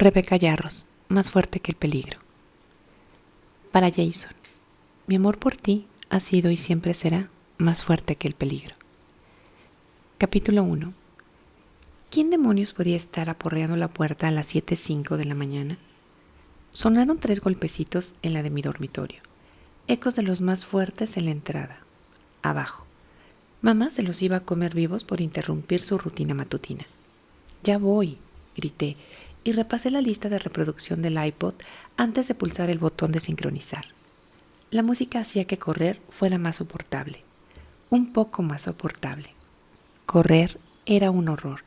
Rebeca Yarros, más fuerte que el peligro. Para Jason, mi amor por ti ha sido y siempre será más fuerte que el peligro. Capítulo 1. ¿Quién demonios podía estar aporreando la puerta a las 7:05 de la mañana? Sonaron 3 golpecitos en la de mi dormitorio, ecos de los más fuertes en la entrada. Abajo. Mamá se los iba a comer vivos por interrumpir su rutina matutina. «Ya voy», grité, y repasé la lista de reproducción del iPod antes de pulsar el botón de sincronizar. La música hacía que correr fuera más soportable, un poco más soportable. Correr era un horror,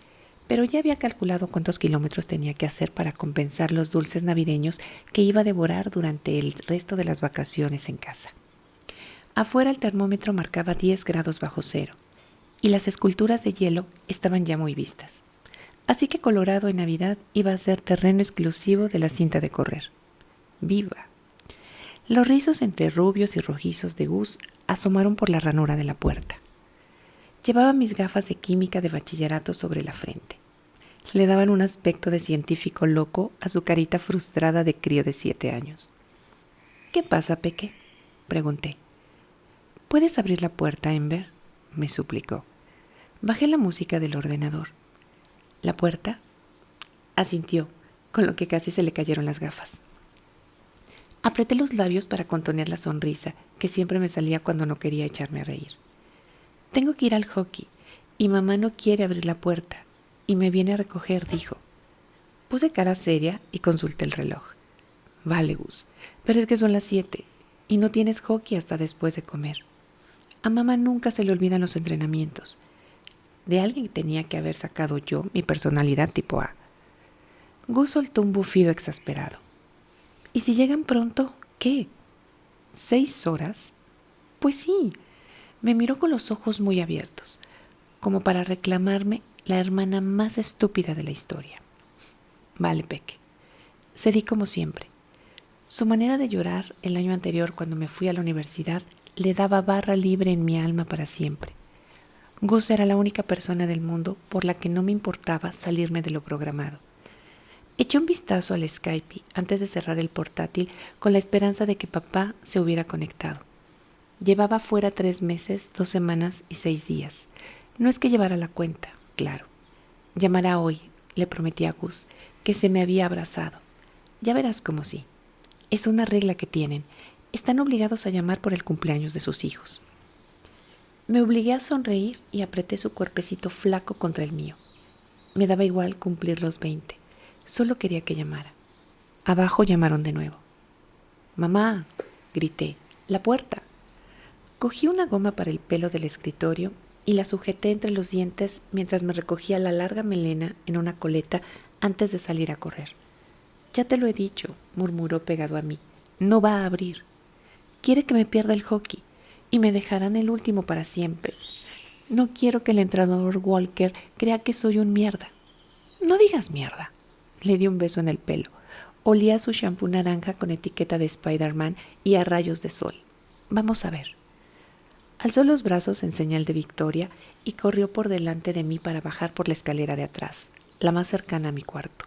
pero ya había calculado cuántos kilómetros tenía que hacer para compensar los dulces navideños que iba a devorar durante el resto de las vacaciones en casa. Afuera el termómetro marcaba 10 grados bajo cero y las esculturas de hielo estaban ya muy vistas. Así que Colorado en Navidad iba a ser terreno exclusivo de la cinta de correr. ¡Viva! Los rizos entre rubios y rojizos de Gus asomaron por la ranura de la puerta. Llevaba mis gafas de química de bachillerato sobre la frente. Le daban un aspecto de científico loco a su carita frustrada de crío de 7 años. «¿Qué pasa, Peque?», pregunté. «¿Puedes abrir la puerta, Ember?», me suplicó. Bajé la música del ordenador. «¿La puerta?», asintió, con lo que casi se le cayeron las gafas. Apreté los labios para contener la sonrisa que siempre me salía cuando no quería echarme a reír. «Tengo que ir al hockey y mamá no quiere abrir la puerta y me viene a recoger», dijo. Puse cara seria y consulté el reloj. «Vale, Gus, pero es que son las 7 y no tienes hockey hasta después de comer. A mamá nunca se le olvidan los entrenamientos. De alguien tenía que haber sacado yo mi personalidad tipo A». Gus soltó un bufido exasperado. «¿Y si llegan pronto, qué? ¿6 horas?» «Pues sí». Me miró con los ojos muy abiertos, como para reclamarme la hermana más estúpida de la historia. «Vale, Peque». Cedí como siempre. Su manera de llorar el año anterior cuando me fui a la universidad le daba barra libre en mi alma para siempre. Gus era la única persona del mundo por la que no me importaba salirme de lo programado. Eché un vistazo al Skype antes de cerrar el portátil con la esperanza de que papá se hubiera conectado. Llevaba fuera 3 meses, 2 semanas y 6 días. No es que llevara la cuenta, claro. «Llamará hoy», le prometí a Gus, que se me había abrazado. «Ya verás cómo sí. Es una regla que tienen. Están obligados a llamar por el cumpleaños de sus hijos». Me obligué a sonreír y apreté su cuerpecito flaco contra el mío. Me daba igual cumplir los 20. Solo quería que llamara. Abajo llamaron de nuevo. «Mamá», grité, «la puerta». Cogí una goma para el pelo del escritorio y la sujeté entre los dientes mientras me recogía la larga melena en una coleta antes de salir a correr. «Ya te lo he dicho», murmuró pegado a mí. «No va a abrir. Quiere que me pierda el hockey y me dejarán el último para siempre. No quiero que el entrenador Walker crea que soy un mierda». «No digas mierda». Le di un beso en el pelo. Olía a su shampoo naranja con etiqueta de Spider-Man y a rayos de sol. «Vamos a ver». Alzó los brazos en señal de victoria y corrió por delante de mí para bajar por la escalera de atrás, la más cercana a mi cuarto.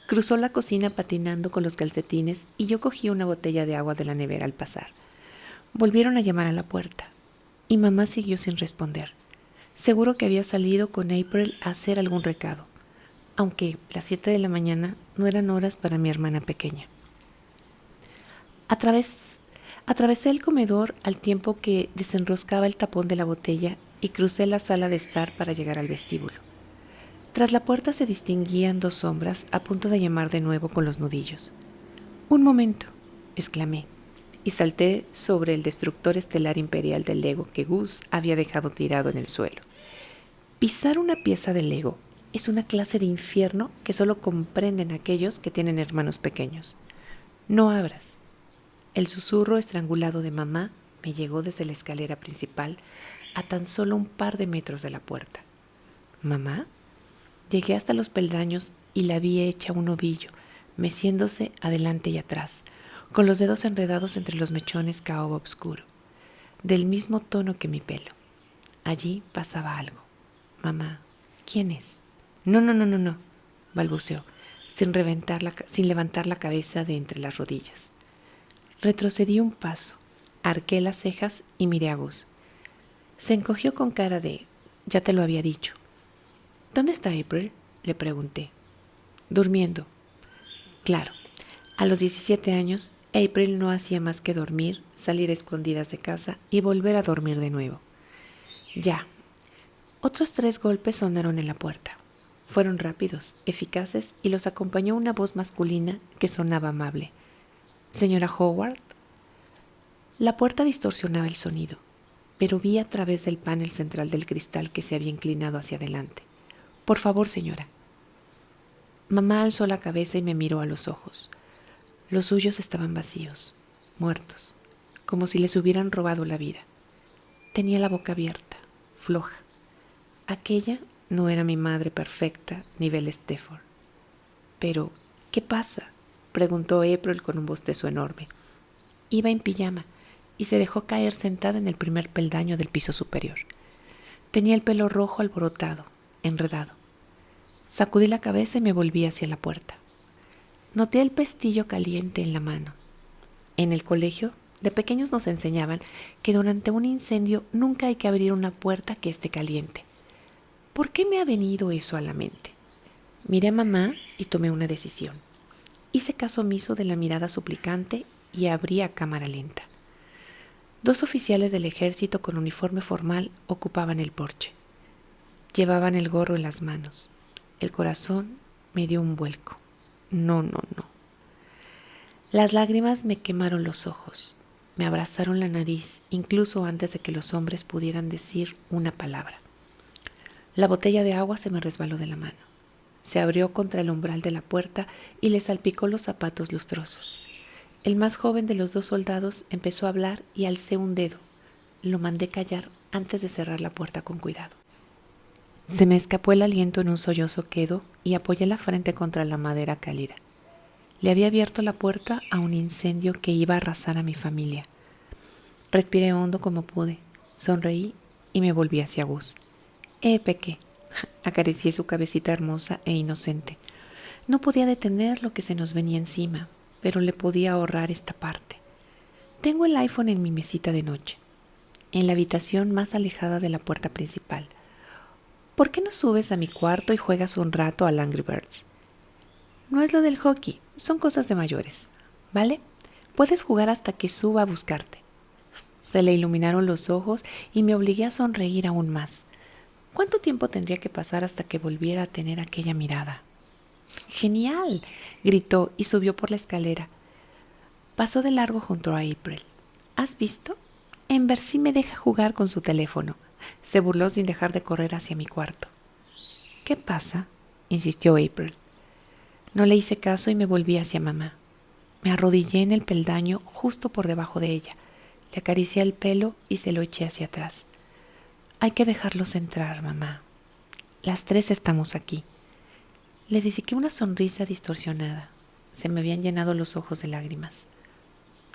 Cruzó la cocina patinando con los calcetines y yo cogí una botella de agua de la nevera al pasar. Volvieron a llamar a la puerta y mamá siguió sin responder. Seguro que había salido con April a hacer algún recado, aunque las 7 de la mañana no eran horas para mi hermana pequeña. Atravesé el comedor al tiempo que desenroscaba el tapón de la botella y crucé la sala de estar para llegar al vestíbulo. Tras la puerta se distinguían 2 sombras a punto de llamar de nuevo con los nudillos. «Un momento», exclamé, y salté sobre el destructor estelar imperial del Lego que Gus había dejado tirado en el suelo. Pisar una pieza de Lego es una clase de infierno que solo comprenden aquellos que tienen hermanos pequeños. «No abras». El susurro estrangulado de mamá me llegó desde la escalera principal a tan solo un par de metros de la puerta. «¿Mamá?». Llegué hasta los peldaños y la vi hecha un ovillo, meciéndose adelante y atrás, con los dedos enredados entre los mechones caoba oscuro, del mismo tono que mi pelo. Allí pasaba algo. «Mamá, ¿quién es?». No, balbuceó. sin levantar la cabeza de entre las rodillas. Retrocedí un paso, arqué las cejas y miré a Gus. Se encogió con cara de «ya te lo había dicho». «¿Dónde está April?», le pregunté. «Durmiendo». Claro, a los 17 años, April no hacía más que dormir, salir a escondidas de casa y volver a dormir de nuevo. Ya. Otros 3 golpes sonaron en la puerta. Fueron rápidos, eficaces y los acompañó una voz masculina que sonaba amable. «¿Señora Howard?». La puerta distorsionaba el sonido, pero vi a través del panel central del cristal que se había inclinado hacia adelante. «Por favor, señora». Mamá alzó la cabeza y me miró a los ojos. Los suyos estaban vacíos, muertos, como si les hubieran robado la vida. Tenía la boca abierta, floja. Aquella no era mi madre perfecta, ni Belle Stafford. Pero, ¿qué pasa?, preguntó April con un bostezo enorme. Iba en pijama y se dejó caer sentada en el primer peldaño del piso superior. Tenía el pelo rojo alborotado, enredado. Sacudí la cabeza y me volví hacia la puerta. Noté el pestillo caliente en la mano. En el colegio, de pequeños nos enseñaban que durante un incendio nunca hay que abrir una puerta que esté caliente. ¿Por qué me ha venido eso a la mente? Miré a mamá y tomé una decisión. Hice caso omiso de la mirada suplicante y abrí a cámara lenta. 2 oficiales del ejército con uniforme formal ocupaban el porche. Llevaban el gorro en las manos. El corazón me dio un vuelco. No. Las lágrimas me quemaron los ojos. Me abrazaron la nariz, incluso antes de que los hombres pudieran decir una palabra. La botella de agua se me resbaló de la mano. Se abrió contra el umbral de la puerta y le salpicó los zapatos lustrosos. El más joven de los 2 soldados empezó a hablar y alcé un dedo. Lo mandé callar antes de cerrar la puerta con cuidado. Se me escapó el aliento en un sollozo quedo y apoyé la frente contra la madera cálida. Le había abierto la puerta a un incendio que iba a arrasar a mi familia. Respiré hondo como pude, sonreí y me volví hacia Gus. Peque. Acaricié su cabecita hermosa e inocente. No podía detener lo que se nos venía encima, pero le podía ahorrar esta parte. Tengo el iPhone en mi mesita de noche, en la habitación más alejada de la puerta principal. ¿Por qué no subes a mi cuarto y juegas un rato al Angry Birds? No es lo del hockey, son cosas de mayores, ¿vale? Puedes jugar hasta que suba a buscarte. Se le iluminaron los ojos y me obligué a sonreír aún más. ¿Cuánto tiempo tendría que pasar hasta que volviera a tener aquella mirada? ¡Genial!, gritó y subió por la escalera. Pasó de largo junto a April. ¿Has visto? Ember sí me deja jugar con su teléfono. Se burló sin dejar de correr hacia mi cuarto. ¿Qué pasa?, insistió April. No le hice caso y me volví hacia mamá. Me arrodillé en el peldaño justo por debajo de ella. Le acaricié el pelo y se lo eché hacia atrás. Hay que dejarlos entrar, mamá. Las 3 estamos aquí. Le dediqué una sonrisa distorsionada. Se me habían llenado los ojos de lágrimas.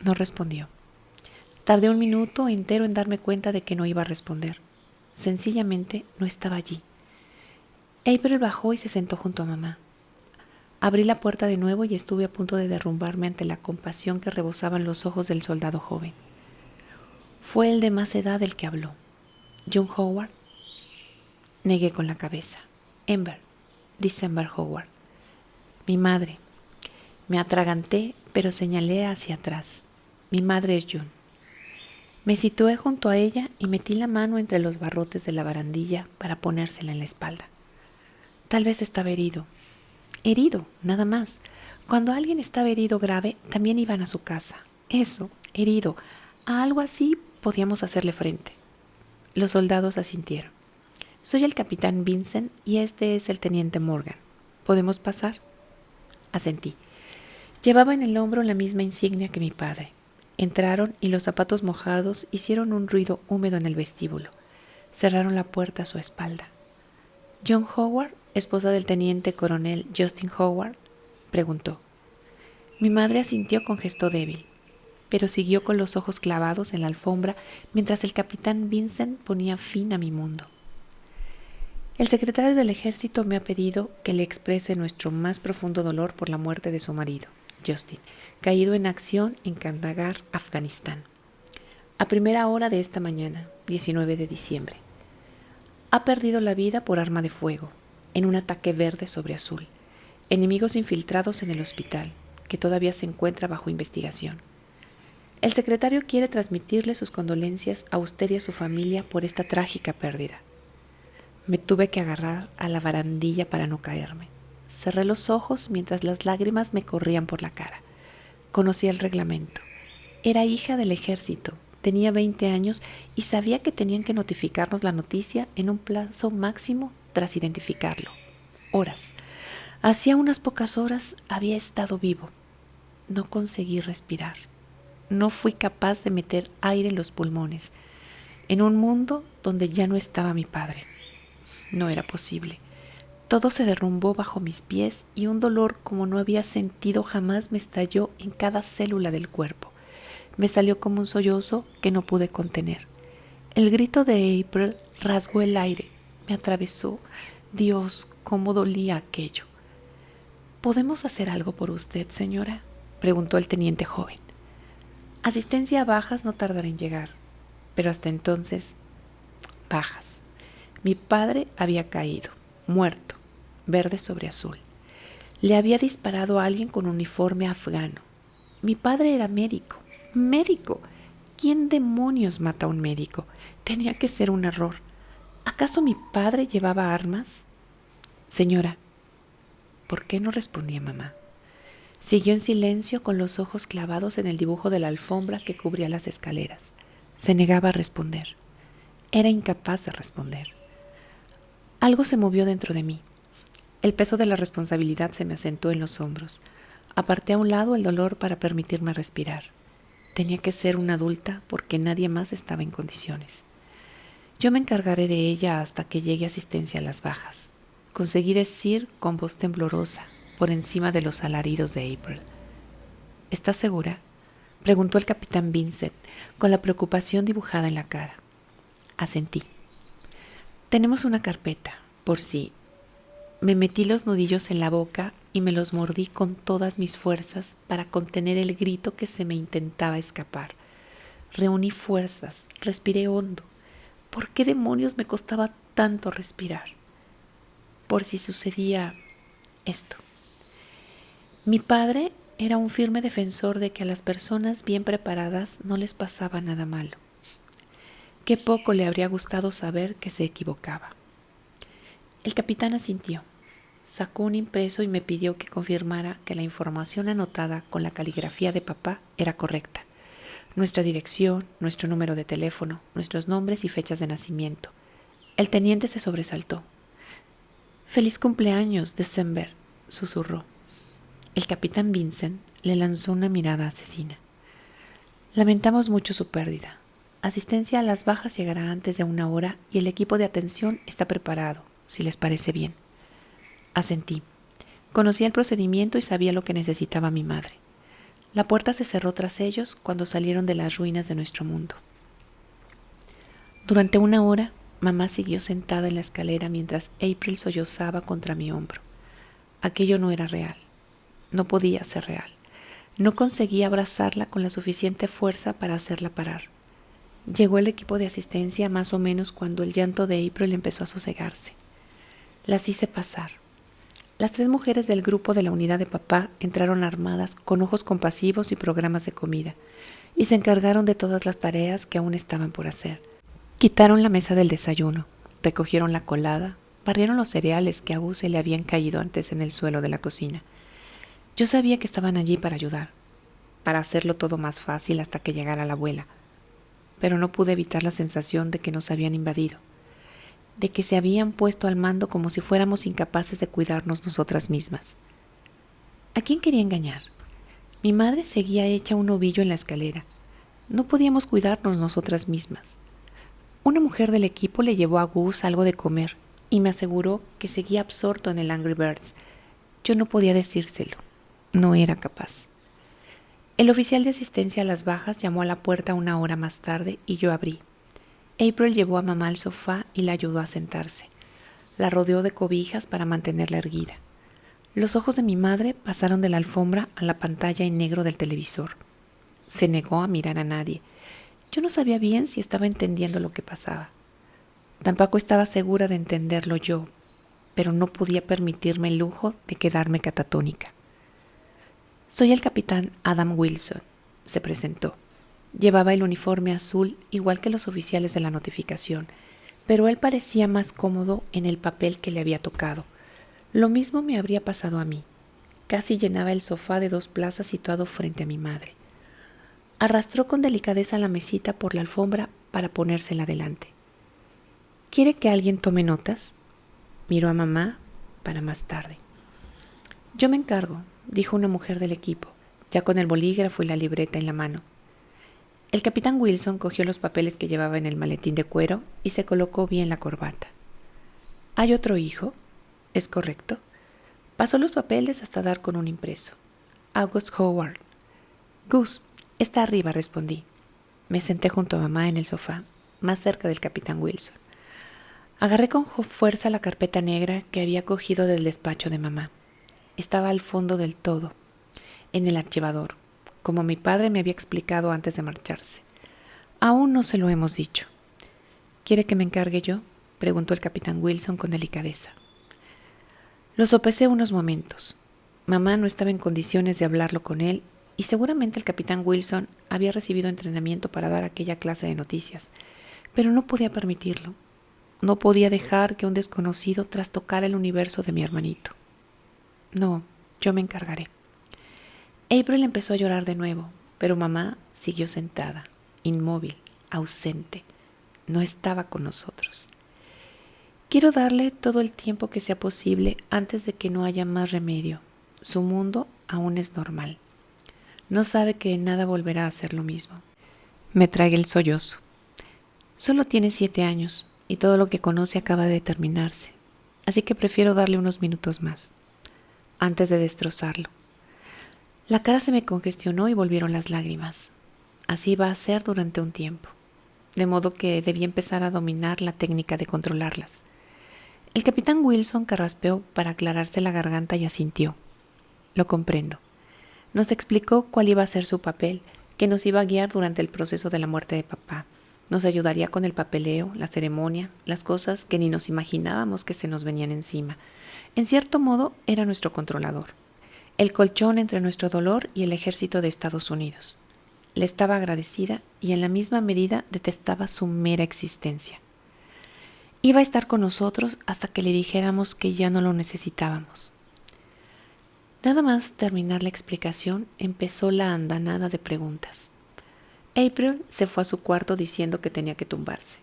No respondió. Tardé 1 minuto entero en darme cuenta de que no iba a responder. Sencillamente no estaba allí. April bajó y se sentó junto a mamá. Abrí la puerta de nuevo y estuve a punto de derrumbarme ante la compasión que rebosaban los ojos del soldado joven. Fue el de más edad el que habló. ¿John Howard? Negué con la cabeza. Ember, dice Ember Howard. Mi madre. Me atraganté, pero señalé hacia atrás. Mi madre es June. Me situé junto a ella y metí la mano entre los barrotes de la barandilla para ponérsela en la espalda. Tal vez estaba herido. Herido, nada más. Cuando alguien estaba herido grave, también iban a su casa. Eso, herido. A algo así podíamos hacerle frente. Los soldados asintieron. Soy el capitán Vincent y este es el teniente Morgan. ¿Podemos pasar? Asentí. Llevaba en el hombro la misma insignia que mi padre. Entraron y los zapatos mojados hicieron un ruido húmedo en el vestíbulo. Cerraron la puerta a su espalda. ¿John Howard, esposa del teniente coronel Justin Howard?, preguntó. Mi madre asintió con gesto débil, pero siguió con los ojos clavados en la alfombra mientras el capitán Vincent ponía fin a mi mundo. El secretario del ejército me ha pedido que le exprese nuestro más profundo dolor por la muerte de su marido, Justin, caído en acción en Kandahar, Afganistán, a primera hora de esta mañana, 19 de diciembre. Ha perdido la vida por arma de fuego, en un ataque verde sobre azul. Enemigos infiltrados en el hospital, que todavía se encuentra bajo investigación. El secretario quiere transmitirle sus condolencias a usted y a su familia por esta trágica pérdida. Me tuve que agarrar a la barandilla para no caerme. Cerré los ojos mientras las lágrimas me corrían por la cara. Conocí el reglamento. Era hija del ejército, tenía 20 años y sabía que tenían que notificarnos la noticia en un plazo máximo tras identificarlo. Horas. Hacía unas pocas horas había estado vivo. No conseguí respirar. No fui capaz de meter aire en los pulmones, en un mundo donde ya no estaba mi padre. No era posible. Todo se derrumbó bajo mis pies y un dolor como no había sentido jamás me estalló en cada célula del cuerpo. Me salió como un sollozo que no pude contener. El grito de April rasgó el aire, me atravesó. Dios, cómo dolía aquello. ¿Podemos hacer algo por usted, señora?, preguntó el teniente joven. Asistencia a bajas no tardará en llegar, pero hasta entonces, bajas. Mi padre había caído, muerto, verde sobre azul. Le había disparado a alguien con uniforme afgano. Mi padre era médico. ¡Médico! ¿Quién demonios mata a un médico? Tenía que ser un error. ¿Acaso mi padre llevaba armas? Señora, ¿por qué no respondía mamá? Siguió en silencio con los ojos clavados en el dibujo de la alfombra que cubría las escaleras. Se negaba a responder. Era incapaz de responder. Algo se movió dentro de mí. El peso de la responsabilidad se me asentó en los hombros. Aparté a un lado el dolor para permitirme respirar. Tenía que ser una adulta porque nadie más estaba en condiciones. Yo me encargaré de ella hasta que llegue asistencia a las bajas. Conseguí decir con voz temblorosa, por encima de los alaridos de April. ¿Estás segura?, preguntó el capitán Vincent, con la preocupación dibujada en la cara. Asentí. Tenemos una carpeta, por si. Me metí los nudillos en la boca y me los mordí con todas mis fuerzas para contener el grito que se me intentaba escapar. Reuní fuerzas, respiré hondo. ¿Por qué demonios me costaba tanto respirar? Por si sucedía esto. Mi padre era un firme defensor de que a las personas bien preparadas no les pasaba nada malo. Qué poco le habría gustado saber que se equivocaba. El capitán asintió. Sacó un impreso y me pidió que confirmara que la información anotada con la caligrafía de papá era correcta. Nuestra dirección, nuestro número de teléfono, nuestros nombres y fechas de nacimiento. El teniente se sobresaltó. «Feliz cumpleaños, December», susurró. El capitán Vincent le lanzó una mirada asesina. «Lamentamos mucho su pérdida. Asistencia a las bajas llegará antes de 1 hora y el equipo de atención está preparado, si les parece bien». Asentí. Conocía el procedimiento y sabía lo que necesitaba mi madre. La puerta se cerró tras ellos cuando salieron de las ruinas de nuestro mundo. Durante 1 hora, mamá siguió sentada en la escalera mientras April sollozaba contra mi hombro. Aquello no era real. No podía ser real. No conseguía abrazarla con la suficiente fuerza para hacerla parar. Llegó el equipo de asistencia más o menos cuando el llanto de April empezó a sosegarse. Las hice pasar. Las 3 mujeres del grupo de la unidad de papá entraron armadas con ojos compasivos y programas de comida y se encargaron de todas las tareas que aún estaban por hacer. Quitaron la mesa del desayuno, recogieron la colada, barrieron los cereales que a Gus se le habían caído antes en el suelo de la cocina. Yo sabía que estaban allí para ayudar, para hacerlo todo más fácil hasta que llegara la abuela, pero no pude evitar la sensación de que nos habían invadido, de que se habían puesto al mando como si fuéramos incapaces de cuidarnos nosotras mismas. ¿A quién quería engañar? Mi madre seguía hecha un ovillo en la escalera. No podíamos cuidarnos nosotras mismas. Una mujer del equipo le llevó a Gus algo de comer y me aseguró que seguía absorto en el Angry Birds. Yo no podía decírselo. No era capaz. El oficial de asistencia a las bajas llamó a la puerta 1 hora más tarde y yo abrí. April llevó a mamá al sofá y la ayudó a sentarse. La rodeó de cobijas para mantenerla erguida. Los ojos de mi madre pasaron de la alfombra a la pantalla en negro del televisor. Se negó a mirar a nadie. Yo no sabía bien si estaba entendiendo lo que pasaba. Tampoco estaba segura de entenderlo yo, pero no podía permitirme el lujo de quedarme catatónica. Soy el capitán Adam Wilson, se presentó. Llevaba el uniforme azul igual que los oficiales de la notificación, pero él parecía más cómodo en el papel que le había tocado. Lo mismo me habría pasado a mí. Casi llenaba el sofá de 2 plazas situado frente a mi madre. Arrastró con delicadeza la mesita por la alfombra para ponérsela delante. ¿Quiere que alguien tome notas? Miró a mamá para más tarde. Yo me encargo, dijo una mujer del equipo, ya con el bolígrafo y la libreta en la mano. El capitán Wilson cogió los papeles que llevaba en el maletín de cuero y se colocó bien la corbata. ¿Hay otro hijo? ¿Es correcto? Pasó los papeles hasta dar con un impreso. August Howard. Gus, está arriba, respondí. Me senté junto a mamá en el sofá, más cerca del capitán Wilson. Agarré con fuerza la carpeta negra que había cogido del despacho de mamá. Estaba al fondo del todo, en el archivador, como mi padre me había explicado antes de marcharse. Aún no se lo hemos dicho. ¿Quiere que me encargue yo?, preguntó el capitán Wilson con delicadeza. Lo sopesé unos momentos. Mamá no estaba en condiciones de hablarlo con él y seguramente el capitán Wilson había recibido entrenamiento para dar aquella clase de noticias, pero no podía permitirlo. No podía dejar que un desconocido trastocara el universo de mi hermanito. No, yo me encargaré. April empezó a llorar de nuevo, pero mamá siguió sentada, inmóvil, ausente. No estaba con nosotros. Quiero darle todo el tiempo que sea posible antes de que no haya más remedio. Su mundo aún es normal. No sabe que nada volverá a ser lo mismo. Me tragué el sollozo. Solo tiene 7 años y todo lo que conoce acaba de terminarse, así que prefiero darle unos minutos más, antes de destrozarlo. La cara se me congestionó y volvieron las lágrimas. Así va a ser durante un tiempo, de modo que debí empezar a dominar la técnica de controlarlas. El capitán Wilson carraspeó para aclararse la garganta y asintió. Lo comprendo. Nos explicó cuál iba a ser su papel, que nos iba a guiar durante el proceso de la muerte de papá. Nos ayudaría con el papeleo, la ceremonia, las cosas que ni nos imaginábamos que se nos venían encima. En cierto modo, era nuestro controlador. El colchón entre nuestro dolor y el ejército de Estados Unidos. Le estaba agradecida y en la misma medida detestaba su mera existencia. Iba a estar con nosotros hasta que le dijéramos que ya no lo necesitábamos. Nada más terminar la explicación, empezó la andanada de preguntas. April se fue a su cuarto diciendo que tenía que tumbarse.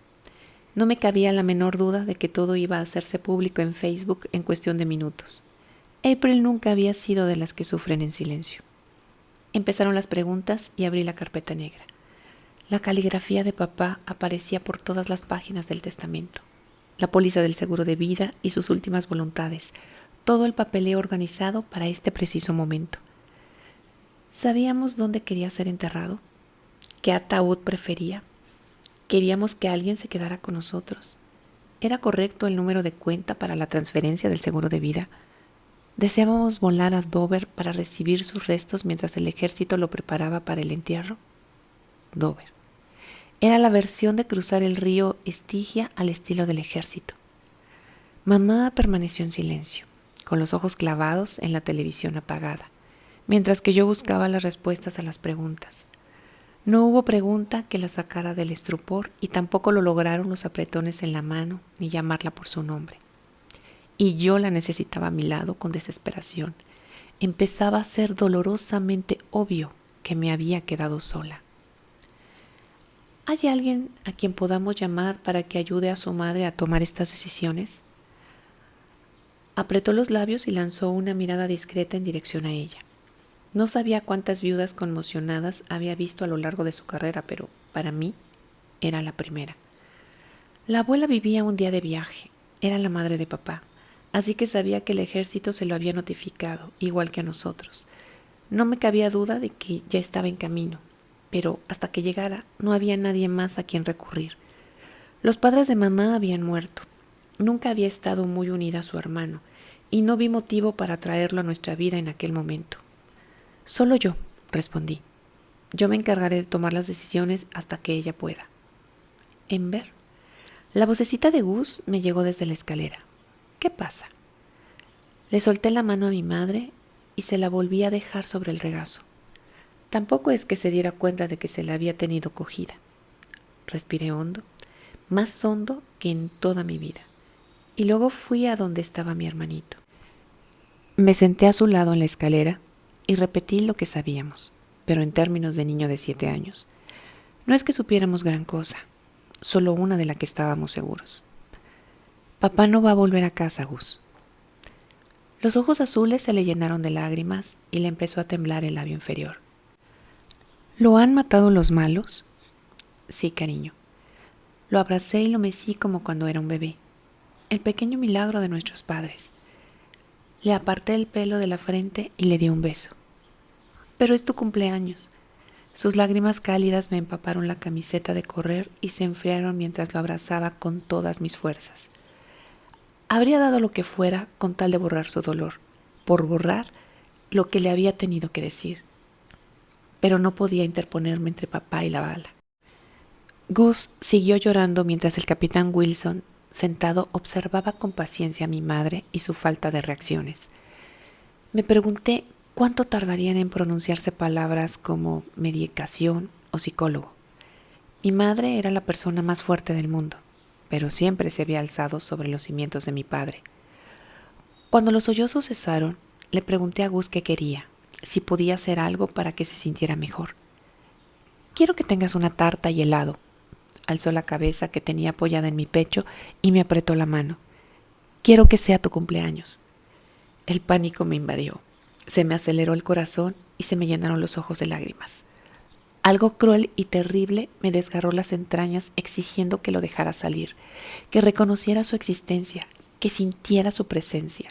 No me cabía la menor duda de que todo iba a hacerse público en Facebook en cuestión de minutos. April nunca había sido de las que sufren en silencio. Empezaron las preguntas y abrí la carpeta negra. La caligrafía de papá aparecía por todas las páginas del testamento. La póliza del seguro de vida y sus últimas voluntades. Todo el papeleo organizado para este preciso momento. ¿Sabíamos dónde quería ser enterrado? ¿Qué ataúd prefería? Queríamos que alguien se quedara con nosotros. ¿Era correcto el número de cuenta para la transferencia del seguro de vida? ¿Deseábamos volar a Dover para recibir sus restos mientras el ejército lo preparaba para el entierro? Dover. Era la versión de cruzar el río Estigia al estilo del ejército. Mamá permaneció en silencio, con los ojos clavados en la televisión apagada, mientras que yo buscaba las respuestas a las preguntas. No hubo pregunta que la sacara del estupor y tampoco lo lograron los apretones en la mano ni llamarla por su nombre. Y yo la necesitaba a mi lado con desesperación. Empezaba a ser dolorosamente obvio que me había quedado sola. ¿Hay alguien a quien podamos llamar para que ayude a su madre a tomar estas decisiones? Apretó los labios y lanzó una mirada discreta en dirección a ella. No sabía cuántas viudas conmocionadas había visto a lo largo de su carrera, pero para mí era la primera. La abuela vivía un día de viaje, era la madre de papá, así que sabía que el ejército se lo había notificado, igual que a nosotros. No me cabía duda de que ya estaba en camino, pero hasta que llegara no había nadie más a quien recurrir. Los padres de mamá habían muerto. nunca había estado muy unida a su hermano y no vi motivo para traerlo a nuestra vida en aquel momento. Solo yo, respondí. Yo me encargaré de tomar las decisiones hasta que ella pueda. Ember, la vocecita de Gus me llegó desde la escalera. ¿Qué pasa? Le solté la mano a mi madre y se la volví a dejar sobre el regazo. Tampoco es que se diera cuenta de que se la había tenido cogida. Respiré hondo, más hondo que en toda mi vida, y luego fui a donde estaba mi hermanito. Me senté a su lado en la escalera y repetí lo que sabíamos, pero en términos de niño de 7 años. No es que supiéramos gran cosa, solo una de la que estábamos seguros. Papá no va a volver a casa, Gus. Los ojos azules se le llenaron de lágrimas y le empezó a temblar el labio inferior. ¿Lo han matado los malos? Sí, cariño. Lo abracé y lo mecí como cuando era un bebé. El pequeño milagro de nuestros padres. Le aparté el pelo de la frente y le di un beso. Pero es tu cumpleaños. Sus lágrimas cálidas me empaparon la camiseta de correr y se enfriaron mientras lo abrazaba con todas mis fuerzas. Habría dado lo que fuera con tal de borrar su dolor, por borrar lo que le había tenido que decir. Pero no podía interponerme entre papá y la bala. Gus siguió llorando mientras el capitán Wilson, sentado, observaba con paciencia a mi madre y su falta de reacciones. Me pregunté cuánto tardarían en pronunciarse palabras como medicación o psicólogo. Mi madre era la persona más fuerte del mundo, pero siempre se había alzado sobre los cimientos de mi padre. Cuando los sollozos cesaron, le pregunté a Gus qué quería, si podía hacer algo para que se sintiera mejor. Quiero que tengas una tarta y helado. Alzó la cabeza que tenía apoyada en mi pecho y me apretó la mano. Quiero que sea tu cumpleaños. El pánico me invadió. Se me aceleró el corazón y se me llenaron los ojos de lágrimas. Algo cruel y terrible me desgarró las entrañas exigiendo que lo dejara salir, que reconociera su existencia, que sintiera su presencia.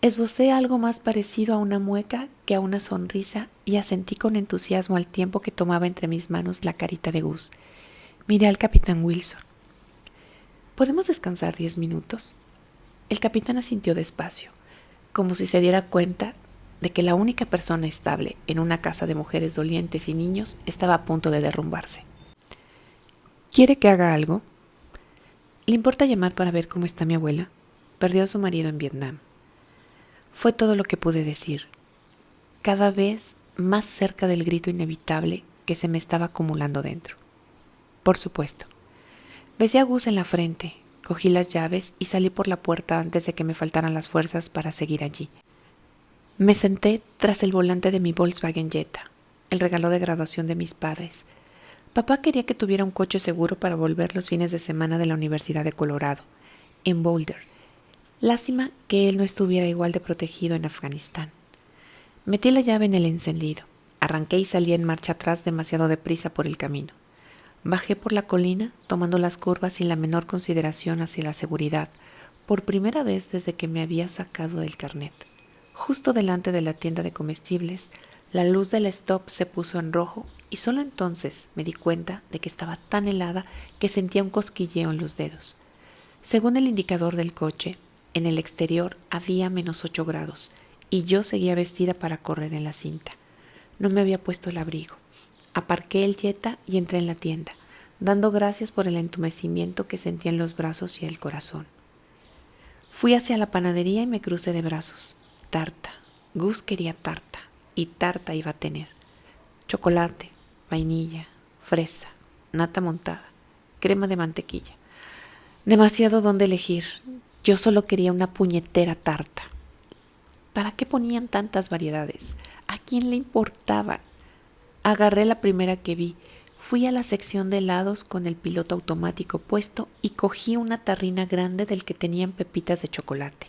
Esbocé algo más parecido a una mueca que a una sonrisa y asentí con entusiasmo al tiempo que tomaba entre mis manos la carita de Gus. Miré al capitán Wilson. ¿Podemos descansar 10 minutos? El capitán asintió despacio, como si se diera cuenta de que la única persona estable en una casa de mujeres dolientes y niños estaba a punto de derrumbarse. ¿Quiere que haga algo? ¿Le importa llamar para ver cómo está mi abuela? Perdió a su marido en Vietnam. Fue todo lo que pude decir, cada vez más cerca del grito inevitable que se me estaba acumulando dentro. Por supuesto. Besé a Gus en la frente, cogí las llaves y salí por la puerta antes de que me faltaran las fuerzas para seguir allí. Me senté tras el volante de mi Volkswagen Jetta, el regalo de graduación de mis padres. Papá quería que tuviera un coche seguro para volver los fines de semana de la Universidad de Colorado, en Boulder. Lástima que él no estuviera igual de protegido en Afganistán. Metí la llave en el encendido, arranqué y salí en marcha atrás demasiado deprisa por el camino. Bajé por la colina, tomando las curvas sin la menor consideración hacia la seguridad, por primera vez desde que me había sacado del carnet. Justo delante de la tienda de comestibles, la luz del stop se puso en rojo y solo entonces me di cuenta de que estaba tan helada que sentía un cosquilleo en los dedos. Según el indicador del coche, en el exterior había -8 grados y yo seguía vestida para correr en la cinta. No me había puesto el abrigo. Aparqué el Jetta y entré en la tienda, dando gracias por el entumecimiento que sentía en los brazos y el corazón. Fui hacia la panadería y me crucé de brazos. Tarta. Gus quería tarta y tarta iba a tener. Chocolate, vainilla, fresa, nata montada, crema de mantequilla. Demasiado donde elegir. Yo solo quería una puñetera tarta. ¿Para qué ponían tantas variedades? ¿A quién le importaban? Agarré la primera que vi. Fui a la sección de helados con el piloto automático puesto y cogí una tarrina grande del que tenían pepitas de chocolate.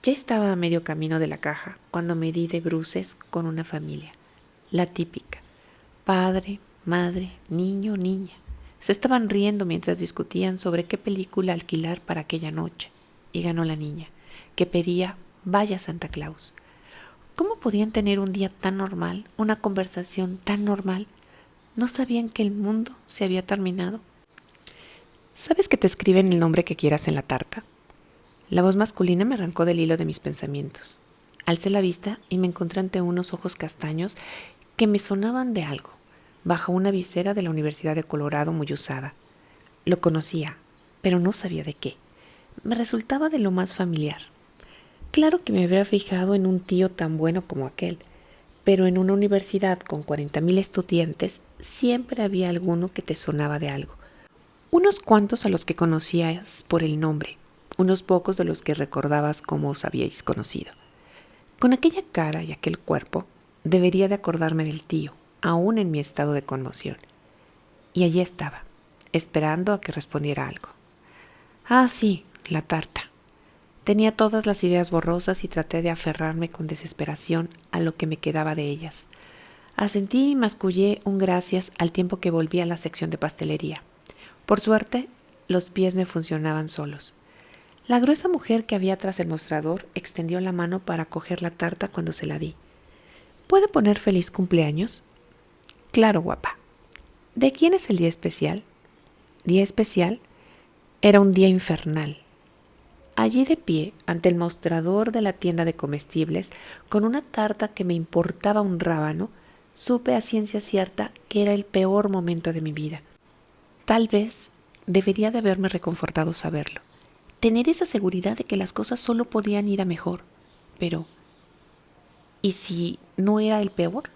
Ya estaba a medio camino de la caja cuando me di de bruces con una familia. La típica. Padre, madre, niño, niña. Se estaban riendo mientras discutían sobre qué película alquilar para aquella noche. Y ganó la niña, que pedía Vaya Santa Claus. ¿Cómo podían tener un día tan normal, una conversación tan normal? ¿No sabían que el mundo se había terminado? ¿Sabes que te escriben el nombre que quieras en la tarta? La voz masculina me arrancó del hilo de mis pensamientos. Alcé la vista y me encontré ante unos ojos castaños que me sonaban de algo, bajo una visera de la Universidad de Colorado muy usada. Lo conocía, pero no sabía de qué. Me resultaba de lo más familiar. Claro que me habría fijado en un tío tan bueno como aquel, pero en una universidad con 40,000 estudiantes siempre había alguno que te sonaba de algo. Unos cuantos a los que conocías por el nombre, unos pocos de los que recordabas cómo os habíais conocido. Con aquella cara y aquel cuerpo, debería de acordarme del tío, aún en mi estado de conmoción. Y allí estaba, esperando a que respondiera algo. Ah, sí, la tarta. Tenía todas las ideas borrosas y traté de aferrarme con desesperación a lo que me quedaba de ellas. Asentí y mascullé un gracias al tiempo que volví a la sección de pastelería. Por suerte, los pies me funcionaban solos. La gruesa mujer que había tras el mostrador extendió la mano para coger la tarta cuando se la di. ¿Puede poner feliz cumpleaños? Claro, guapa. ¿De quién es el día especial? ¿Día especial? Era un día infernal. Allí de pie, ante el mostrador de la tienda de comestibles, con una tarta que me importaba un rábano, supe a ciencia cierta que era el peor momento de mi vida. Tal vez debería de haberme reconfortado saberlo. Tener esa seguridad de que las cosas solo podían ir a mejor. Pero, ¿y si no era el peor?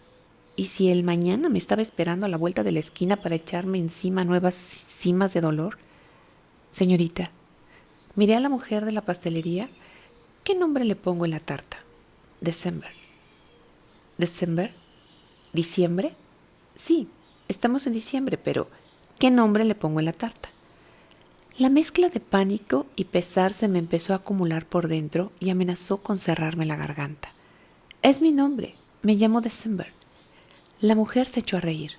¿Y si el mañana me estaba esperando a la vuelta de la esquina para echarme encima nuevas cimas de dolor? Señorita, miré a la mujer de la pastelería. ¿Qué nombre le pongo en la tarta? December. ¿December? ¿Diciembre? Sí, estamos en diciembre, pero ¿qué nombre le pongo en la tarta? La mezcla de pánico y pesar se me empezó a acumular por dentro y amenazó con cerrarme la garganta. Es mi nombre, me llamo December. La mujer se echó a reír.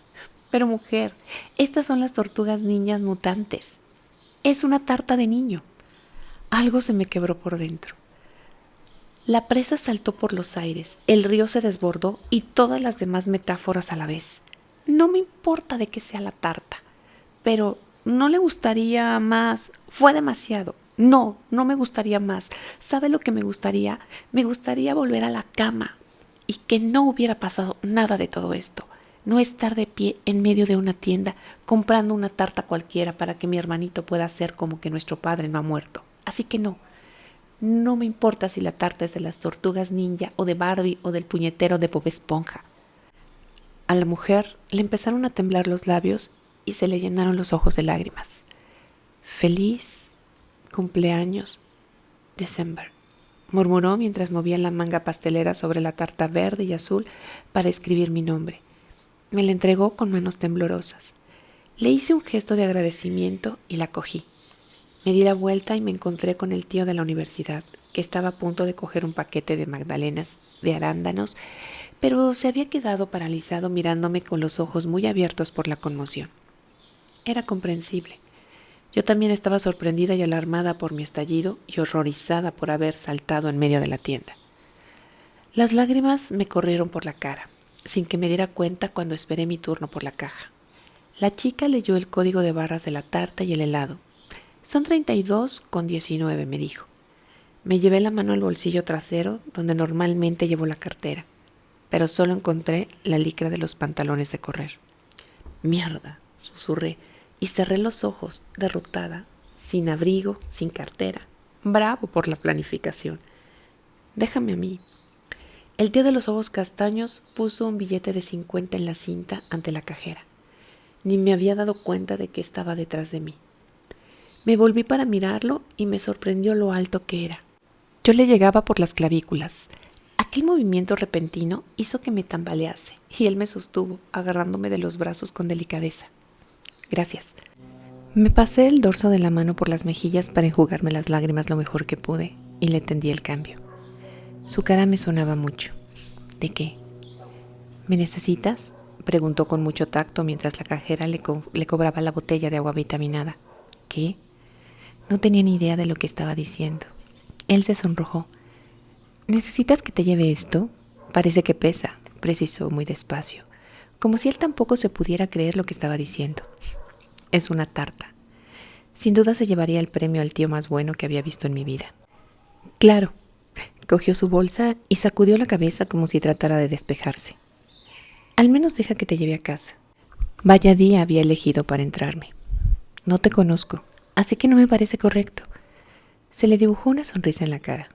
Pero mujer, estas son las tortugas niñas mutantes. Es una tarta de niño. Algo se me quebró por dentro. La presa saltó por los aires, el río se desbordó y todas las demás metáforas a la vez. No me importa de qué sea la tarta, pero ¿no le gustaría más? Fue demasiado. No me gustaría más. ¿Sabe lo que me gustaría? Me gustaría volver a la cama y que no hubiera pasado nada de todo esto. No estar de pie en medio de una tienda comprando una tarta cualquiera para que mi hermanito pueda hacer como que nuestro padre no ha muerto. Así que no me importa si la tarta es de las tortugas ninja o de Barbie o del puñetero de Bob Esponja. A la mujer le empezaron a temblar los labios y se le llenaron los ojos de lágrimas. Feliz cumpleaños, December, murmuró mientras movía la manga pastelera sobre la tarta verde y azul para escribir mi nombre. Me la entregó con manos temblorosas. Le hice un gesto de agradecimiento y la cogí. Me di la vuelta y me encontré con el tío de la universidad, que estaba a punto de coger un paquete de magdalenas de arándanos, pero se había quedado paralizado mirándome con los ojos muy abiertos por la conmoción. Era comprensible. Yo también estaba sorprendida y alarmada por mi estallido y horrorizada por haber saltado en medio de la tienda. Las lágrimas me corrieron por la cara, sin que me diera cuenta cuando esperé mi turno por la caja. La chica leyó el código de barras de la tarta y el helado. Son 32,19, me dijo. Me llevé la mano al bolsillo trasero, donde normalmente llevo la cartera, pero solo encontré la licra de los pantalones de correr. Mierda, susurré, y cerré los ojos, derrotada, sin abrigo, sin cartera. Bravo por la planificación. Déjame a mí. El tío de los ojos castaños puso un billete de 50 en la cinta ante la cajera. Ni me había dado cuenta de que estaba detrás de mí. Me volví para mirarlo y me sorprendió lo alto que era. Yo le llegaba por las clavículas. Aquel movimiento repentino hizo que me tambalease y él me sostuvo, agarrándome de los brazos con delicadeza. Gracias. Me pasé el dorso de la mano por las mejillas para enjugarme las lágrimas lo mejor que pude y le tendí el cambio. Su cara me sonaba mucho. ¿De qué? ¿Me necesitas?, preguntó con mucho tacto mientras la cajera le cobraba la botella de agua vitaminada. ¿Qué? No tenía ni idea de lo que estaba diciendo. Él se sonrojó. ¿Necesitas que te lleve esto? Parece que pesa, precisó muy despacio, como si él tampoco se pudiera creer lo que estaba diciendo. Es una tarta. Sin duda se llevaría el premio al tío más bueno que había visto en mi vida. Claro, cogió su bolsa y sacudió la cabeza como si tratara de despejarse. Al menos deja que te lleve a casa. Vaya día había elegido para entrarme. No te conozco, así que no me parece correcto. Se le dibujó una sonrisa en la cara.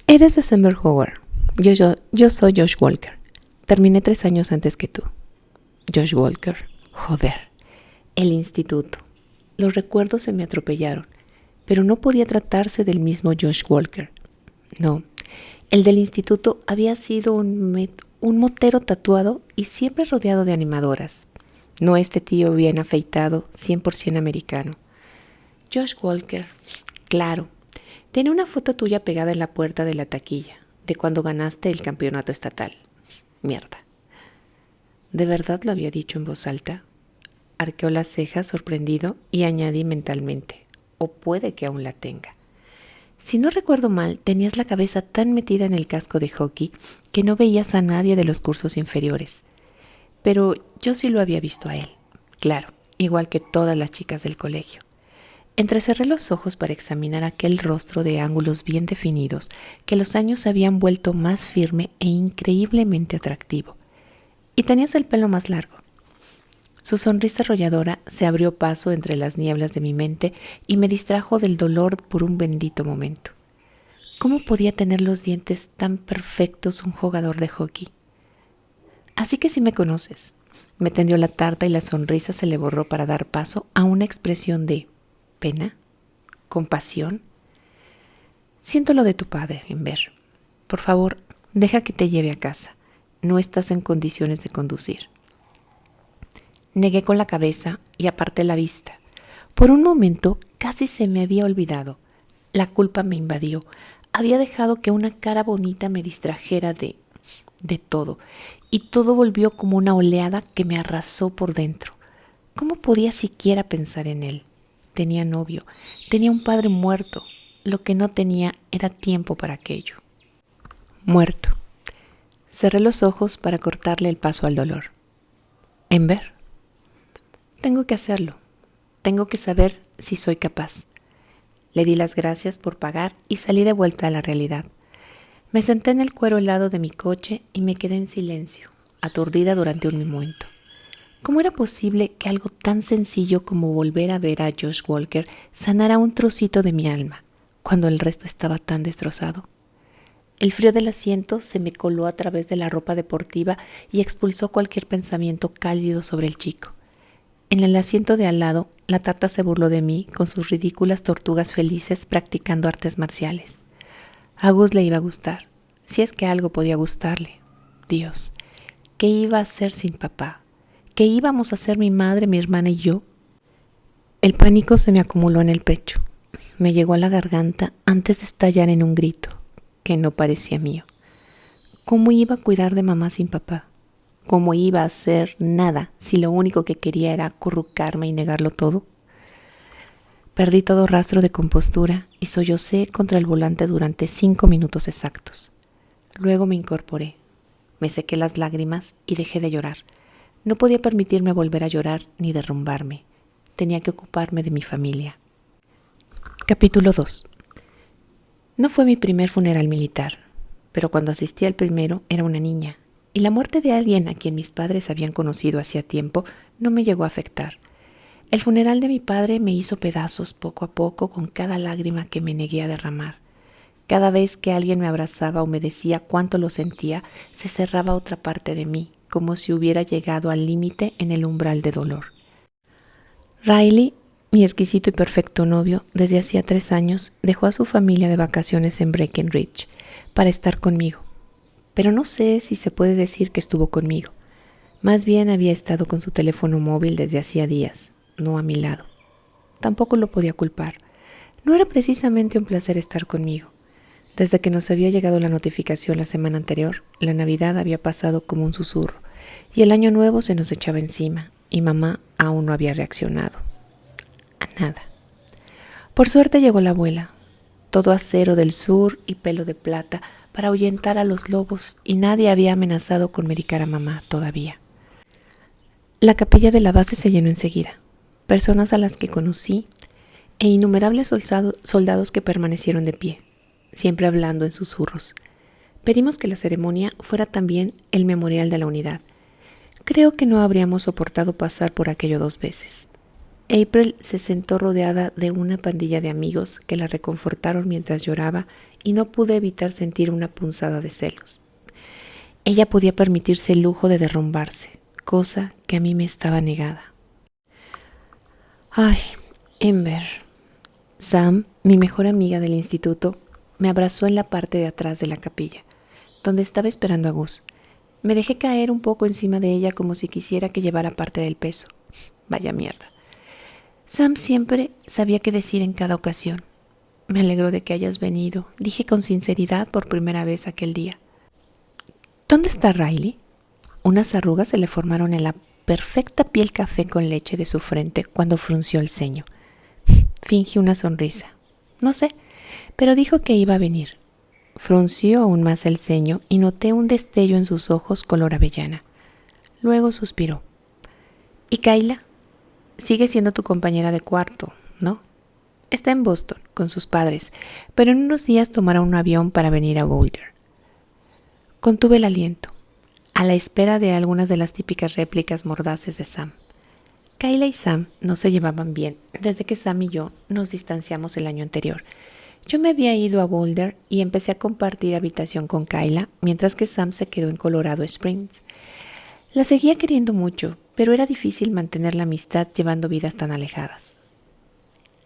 Eres de Summer Howard. Yo soy Josh Walker. Terminé 3 años antes que tú. Josh Walker. Joder. El instituto. Los recuerdos se me atropellaron, pero no podía tratarse del mismo Josh Walker. No, el del instituto había sido un motero tatuado y siempre rodeado de animadoras. No este tío bien afeitado, 100% americano. Josh Walker, claro, tenía una foto tuya pegada en la puerta de la taquilla, de cuando ganaste el campeonato estatal. Mierda. ¿De verdad lo había dicho en voz alta? Arqueó las cejas sorprendido y añadí mentalmente, o puede que aún la tenga. Si no recuerdo mal, tenías la cabeza tan metida en el casco de hockey que no veías a nadie de los cursos inferiores. Pero yo sí lo había visto a él, claro, igual que todas las chicas del colegio. Entrecerré los ojos para examinar aquel rostro de ángulos bien definidos que los años habían vuelto más firme e increíblemente atractivo. Y tenías el pelo más largo. Su sonrisa arrolladora se abrió paso entre las nieblas de mi mente y me distrajo del dolor por un bendito momento. ¿Cómo podía tener los dientes tan perfectos un jugador de hockey? Así que sí me conoces. Me tendió la tarta y la sonrisa se le borró para dar paso a una expresión de pena, compasión. Siento lo de tu padre, Ember. Por favor, deja que te lleve a casa. No estás en condiciones de conducir. Negué con la cabeza y aparté la vista. Por un momento casi se me había olvidado. La culpa me invadió. Había dejado que una cara bonita me distrajera de todo, y todo volvió como una oleada que me arrasó por dentro. ¿Cómo podía siquiera pensar en él? Tenía novio, tenía un padre muerto. Lo que no tenía era tiempo para aquello. Muerto. Cerré los ojos para cortarle el paso al dolor. Ember. Tengo que hacerlo. Tengo que saber si soy capaz. Le di las gracias por pagar y salí de vuelta a la realidad. Me senté en el cuero helado de mi coche y me quedé en silencio, aturdida durante un momento. ¿Cómo era posible que algo tan sencillo como volver a ver a Josh Walker sanara un trocito de mi alma, cuando el resto estaba tan destrozado? El frío del asiento se me coló a través de la ropa deportiva y expulsó cualquier pensamiento cálido sobre el chico. En el asiento de al lado, la tarta se burló de mí con sus ridículas tortugas felices practicando artes marciales. A Gus le iba a gustar, si es que algo podía gustarle. Dios, ¿qué iba a hacer sin papá? ¿Qué íbamos a hacer mi madre, mi hermana y yo? El pánico se me acumuló en el pecho. Me llegó a la garganta antes de estallar en un grito, que no parecía mío. ¿Cómo iba a cuidar de mamá sin papá? ¿Cómo iba a hacer nada si lo único que quería era acurrucarme y negarlo todo? Perdí todo rastro de compostura y sollocé contra el volante durante 5 minutos exactos. Luego me incorporé, me sequé las lágrimas y dejé de llorar. No podía permitirme volver a llorar ni derrumbarme. Tenía que ocuparme de mi familia. Capítulo 2. No fue mi primer funeral militar, pero cuando asistí al primero era una niña, y la muerte de alguien a quien mis padres habían conocido hacía tiempo no me llegó a afectar. El funeral de mi padre me hizo pedazos poco a poco con cada lágrima que me negué a derramar. Cada vez que alguien me abrazaba o me decía cuánto lo sentía, se cerraba otra parte de mí, como si hubiera llegado al límite en el umbral de dolor. Riley, mi exquisito y perfecto novio, desde hacía 3 años, dejó a su familia de vacaciones en Breckenridge para estar conmigo. Pero no sé si se puede decir que estuvo conmigo. Más bien había estado con su teléfono móvil desde hacía días, no a mi lado. Tampoco lo podía culpar. No era precisamente un placer estar conmigo. Desde que nos había llegado la notificación la semana anterior, la Navidad había pasado como un susurro, y el Año Nuevo se nos echaba encima, y mamá aún no había reaccionado. A nada. Por suerte llegó la abuela, todo acero del sur y pelo de plata para ahuyentar a los lobos, y nadie había amenazado con medicar a mamá todavía. La capilla de la base se llenó enseguida. Personas a las que conocí, e innumerables soldados que permanecieron de pie, siempre hablando en susurros. Pedimos que la ceremonia fuera también el memorial de la unidad. Creo que no habríamos soportado pasar por aquello 2 veces. April se sentó rodeada de una pandilla de amigos que la reconfortaron mientras lloraba y no pude evitar sentir una punzada de celos. Ella podía permitirse el lujo de derrumbarse, cosa que a mí me estaba negada. Ay, Ember. Sam, mi mejor amiga del instituto, me abrazó en la parte de atrás de la capilla, donde estaba esperando a Gus. Me dejé caer un poco encima de ella como si quisiera que llevara parte del peso. Vaya mierda. Sam siempre sabía qué decir en cada ocasión. Me alegro de que hayas venido, dije con sinceridad por primera vez aquel día. ¿Dónde está Riley? Unas arrugas se le formaron en la perfecta piel café con leche de su frente cuando frunció el ceño. Fingí una sonrisa. No sé, pero dijo que iba a venir. Frunció aún más el ceño y noté un destello en sus ojos color avellana. Luego suspiró. ¿Y Kayla? Sigue siendo tu compañera de cuarto, ¿no? Está en Boston con sus padres, pero en unos días tomará un avión para venir a Boulder. Contuve el aliento, a la espera de algunas de las típicas réplicas mordaces de Sam. Kayla y Sam no se llevaban bien desde que Sam y yo nos distanciamos el año anterior. Yo me había ido a Boulder y empecé a compartir habitación con Kayla, mientras que Sam se quedó en Colorado Springs. La seguía queriendo mucho, pero era difícil mantener la amistad llevando vidas tan alejadas.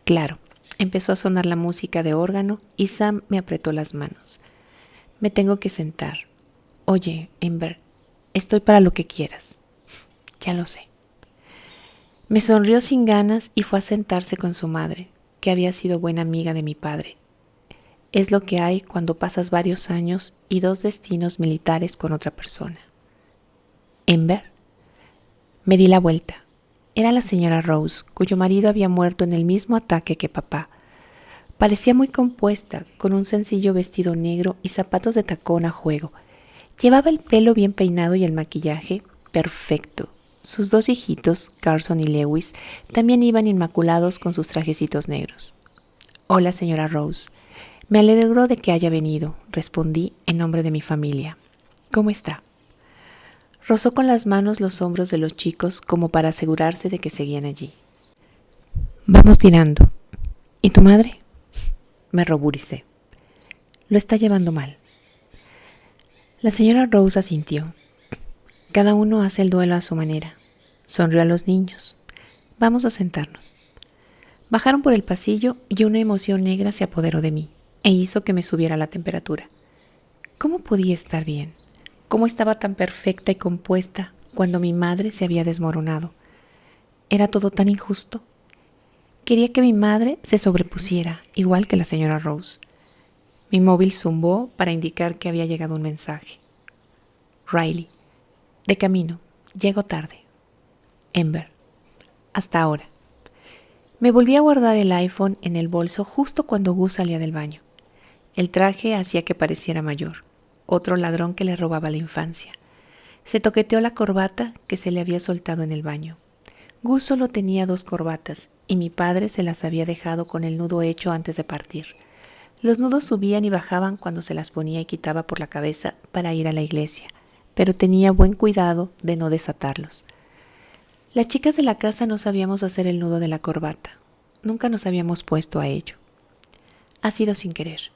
Claro, empezó a sonar la música de órgano y Sam me apretó las manos. Me tengo que sentar. Oye, Ember, estoy para lo que quieras. Ya lo sé. Me sonrió sin ganas y fue a sentarse con su madre, que había sido buena amiga de mi padre. Es lo que hay cuando pasas varios años y 2 destinos militares con otra persona. Ember. Me di la vuelta. Era la señora Rose, cuyo marido había muerto en el mismo ataque que papá. Parecía muy compuesta, con un sencillo vestido negro y zapatos de tacón a juego. Llevaba el pelo bien peinado y el maquillaje perfecto. Sus 2 hijitos, Carson y Lewis, también iban inmaculados con sus trajecitos negros. Hola, señora Rose. Me alegro de que haya venido, respondí en nombre de mi familia. ¿Cómo está? Rozó con las manos los hombros de los chicos como para asegurarse de que seguían allí. Vamos tirando. ¿Y tu madre? Me ruboricé. Lo está llevando mal. La señora Rose asintió. Cada uno hace el duelo a su manera. Sonrió a los niños. Vamos a sentarnos. Bajaron por el pasillo y una emoción negra se apoderó de mí e hizo que me subiera la temperatura. ¿Cómo podía estar bien? ¿Cómo estaba tan perfecta y compuesta cuando mi madre se había desmoronado? Era todo tan injusto. Quería que mi madre se sobrepusiera, igual que la señora Rose. Mi móvil zumbó para indicar que había llegado un mensaje. Riley. De camino. Llego tarde. Ember. Hasta ahora. Me volví a guardar el iPhone en el bolso justo cuando Gus salía del baño. El traje hacía que pareciera mayor. Otro ladrón que le robaba la infancia. Se toqueteó la corbata que se le había soltado en el baño. Gus solo tenía 2 corbatas y mi padre se las había dejado con el nudo hecho antes de partir. Los nudos subían y bajaban cuando se las ponía y quitaba por la cabeza para ir a la iglesia, pero tenía buen cuidado de no desatarlos. Las chicas de la casa no sabíamos hacer el nudo de la corbata. Nunca nos habíamos puesto a ello. Ha sido sin querer.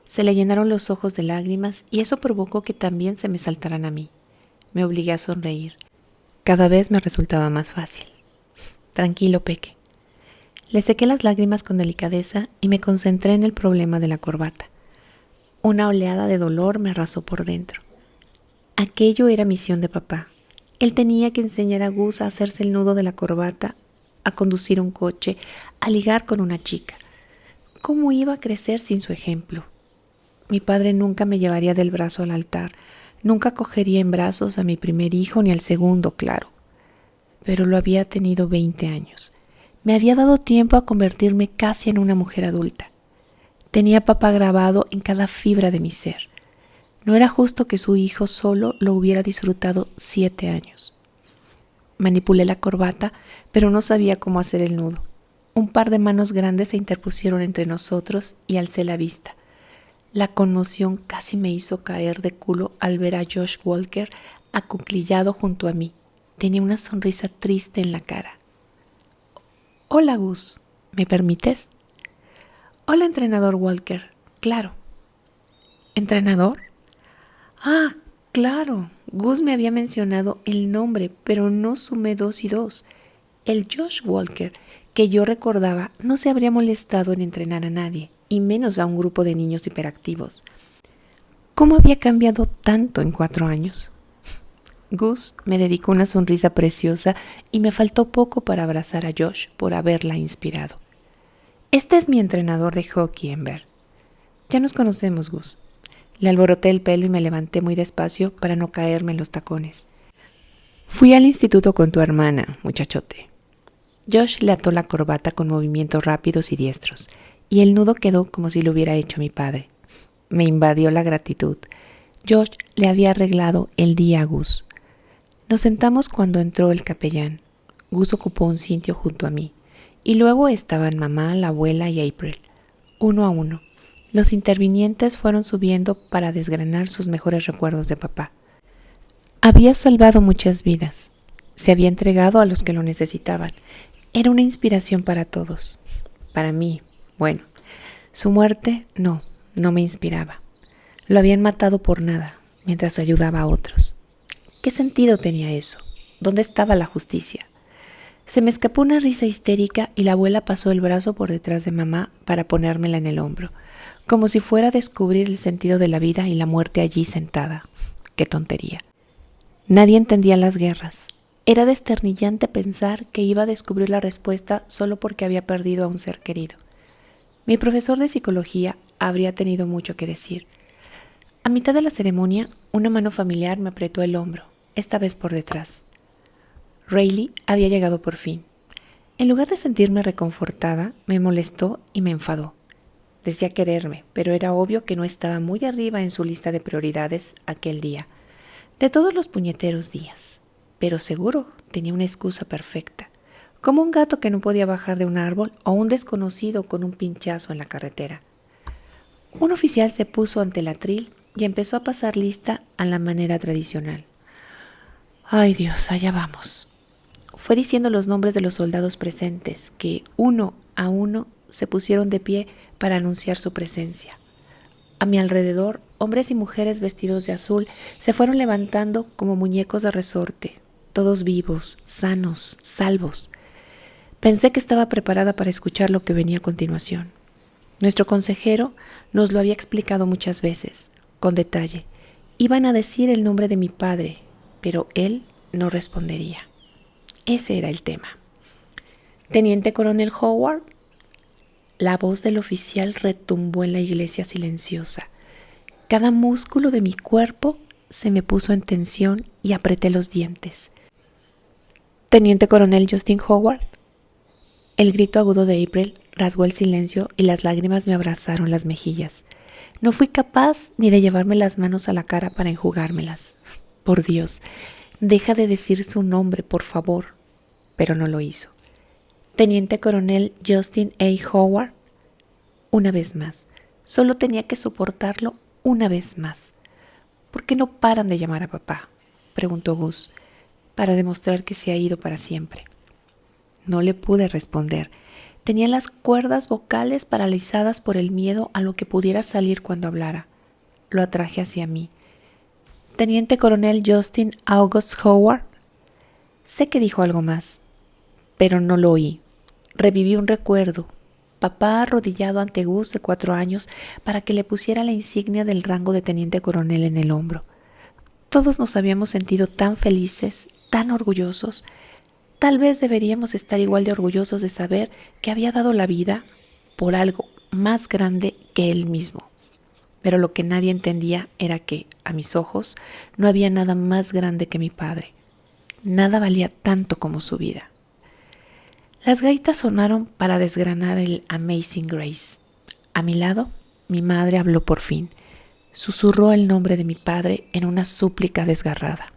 Se le llenaron los ojos de lágrimas y eso provocó que también se me saltaran a mí. Me obligué a sonreír. Cada vez me resultaba más fácil. Tranquilo, Peque. Le sequé las lágrimas con delicadeza y me concentré en el problema de la corbata. Una oleada de dolor me arrasó por dentro. Aquello era misión de papá. Él tenía que enseñar a Gus a hacerse el nudo de la corbata, a conducir un coche, a ligar con una chica. ¿Cómo iba a crecer sin su ejemplo? Mi padre nunca me llevaría del brazo al altar, nunca cogería en brazos a mi primer hijo ni al segundo, claro. Pero lo había tenido 20 años. Me había dado tiempo a convertirme casi en una mujer adulta. Tenía a papá grabado en cada fibra de mi ser. No era justo que su hijo solo lo hubiera disfrutado 7 años. Manipulé la corbata, pero no sabía cómo hacer el nudo. Un par de manos grandes se interpusieron entre nosotros y alcé la vista. La conmoción casi me hizo caer de culo al ver a Josh Walker acuclillado junto a mí. Tenía una sonrisa triste en la cara. «Hola, Gus. ¿Me permites?» «Hola, entrenador Walker. Claro». «¿Entrenador?» «Ah, claro». Gus me había mencionado el nombre, pero no sumé 2 y 2. El Josh Walker que yo recordaba no se habría molestado en entrenar a nadie, y menos a un grupo de niños hiperactivos. ¿Cómo había cambiado tanto en 4 años? Gus me dedicó una sonrisa preciosa y me faltó poco para abrazar a Josh por haberla inspirado. «Este es mi entrenador de hockey, Ember». «Ya nos conocemos, Gus». Le alboroté el pelo y me levanté muy despacio para no caerme en los tacones. «Fui al instituto con tu hermana, muchachote». Josh le ató la corbata con movimientos rápidos y diestros, y el nudo quedó como si lo hubiera hecho mi padre. Me invadió la gratitud. Josh le había arreglado el día a Gus. Nos sentamos cuando entró el capellán. Gus ocupó un sitio junto a mí, y luego estaban mamá, la abuela y April, uno a uno. Los intervinientes fueron subiendo para desgranar sus mejores recuerdos de papá. Había salvado muchas vidas. Se había entregado a los que lo necesitaban. Era una inspiración para todos. Para mí, bueno, su muerte no me inspiraba. Lo habían matado por nada, mientras ayudaba a otros. ¿Qué sentido tenía eso? ¿Dónde estaba la justicia? Se me escapó una risa histérica y la abuela pasó el brazo por detrás de mamá para ponérmela en el hombro, como si fuera a descubrir el sentido de la vida y la muerte allí sentada. ¡Qué tontería! Nadie entendía las guerras. Era desternillante pensar que iba a descubrir la respuesta solo porque había perdido a un ser querido. Mi profesor de psicología habría tenido mucho que decir. A mitad de la ceremonia, una mano familiar me apretó el hombro, esta vez por detrás. Rayleigh había llegado por fin. En lugar de sentirme reconfortada, me molestó y me enfadó. Decía quererme, pero era obvio que no estaba muy arriba en su lista de prioridades aquel día. De todos los puñeteros días. Pero seguro tenía una excusa perfecta. Como un gato que no podía bajar de un árbol o un desconocido con un pinchazo en la carretera. Un oficial se puso ante el atril y empezó a pasar lista a la manera tradicional. «Ay Dios, allá vamos». Fue diciendo los nombres de los soldados presentes que, uno a uno, se pusieron de pie para anunciar su presencia. A mi alrededor, hombres y mujeres vestidos de azul se fueron levantando como muñecos de resorte, todos vivos, sanos, salvos. Pensé que estaba preparada para escuchar lo que venía a continuación. Nuestro consejero nos lo había explicado muchas veces, con detalle. Iban a decir el nombre de mi padre, pero él no respondería. Ese era el tema. «Teniente Coronel Howard». La voz del oficial retumbó en la iglesia silenciosa. Cada músculo de mi cuerpo se me puso en tensión y apreté los dientes. «Teniente Coronel Justin Howard». El grito agudo de April rasgó el silencio y las lágrimas me abrazaron las mejillas. No fui capaz ni de llevarme las manos a la cara para enjugármelas. Por Dios, deja de decir su nombre, por favor. Pero no lo hizo. «Teniente Coronel Justin A. Howard». Una vez más. Solo tenía que soportarlo una vez más. «¿Por qué no paran de llamar a papá?», preguntó Gus, para demostrar que se ha ido para siempre. No le pude responder. Tenía las cuerdas vocales paralizadas por el miedo a lo que pudiera salir cuando hablara. Lo atraje hacia mí. «Teniente Coronel Justin August Howard». Sé que dijo algo más, pero no lo oí. Reviví un recuerdo. Papá arrodillado ante Gus de 4 años para que le pusiera la insignia del rango de teniente coronel en el hombro. Todos nos habíamos sentido tan felices, tan orgullosos. Tal vez deberíamos estar igual de orgullosos de saber que había dado la vida por algo más grande que él mismo. Pero lo que nadie entendía era que, a mis ojos, no había nada más grande que mi padre. Nada valía tanto como su vida. Las gaitas sonaron para desgranar el Amazing Grace. A mi lado, mi madre habló por fin. Susurró el nombre de mi padre en una súplica desgarrada.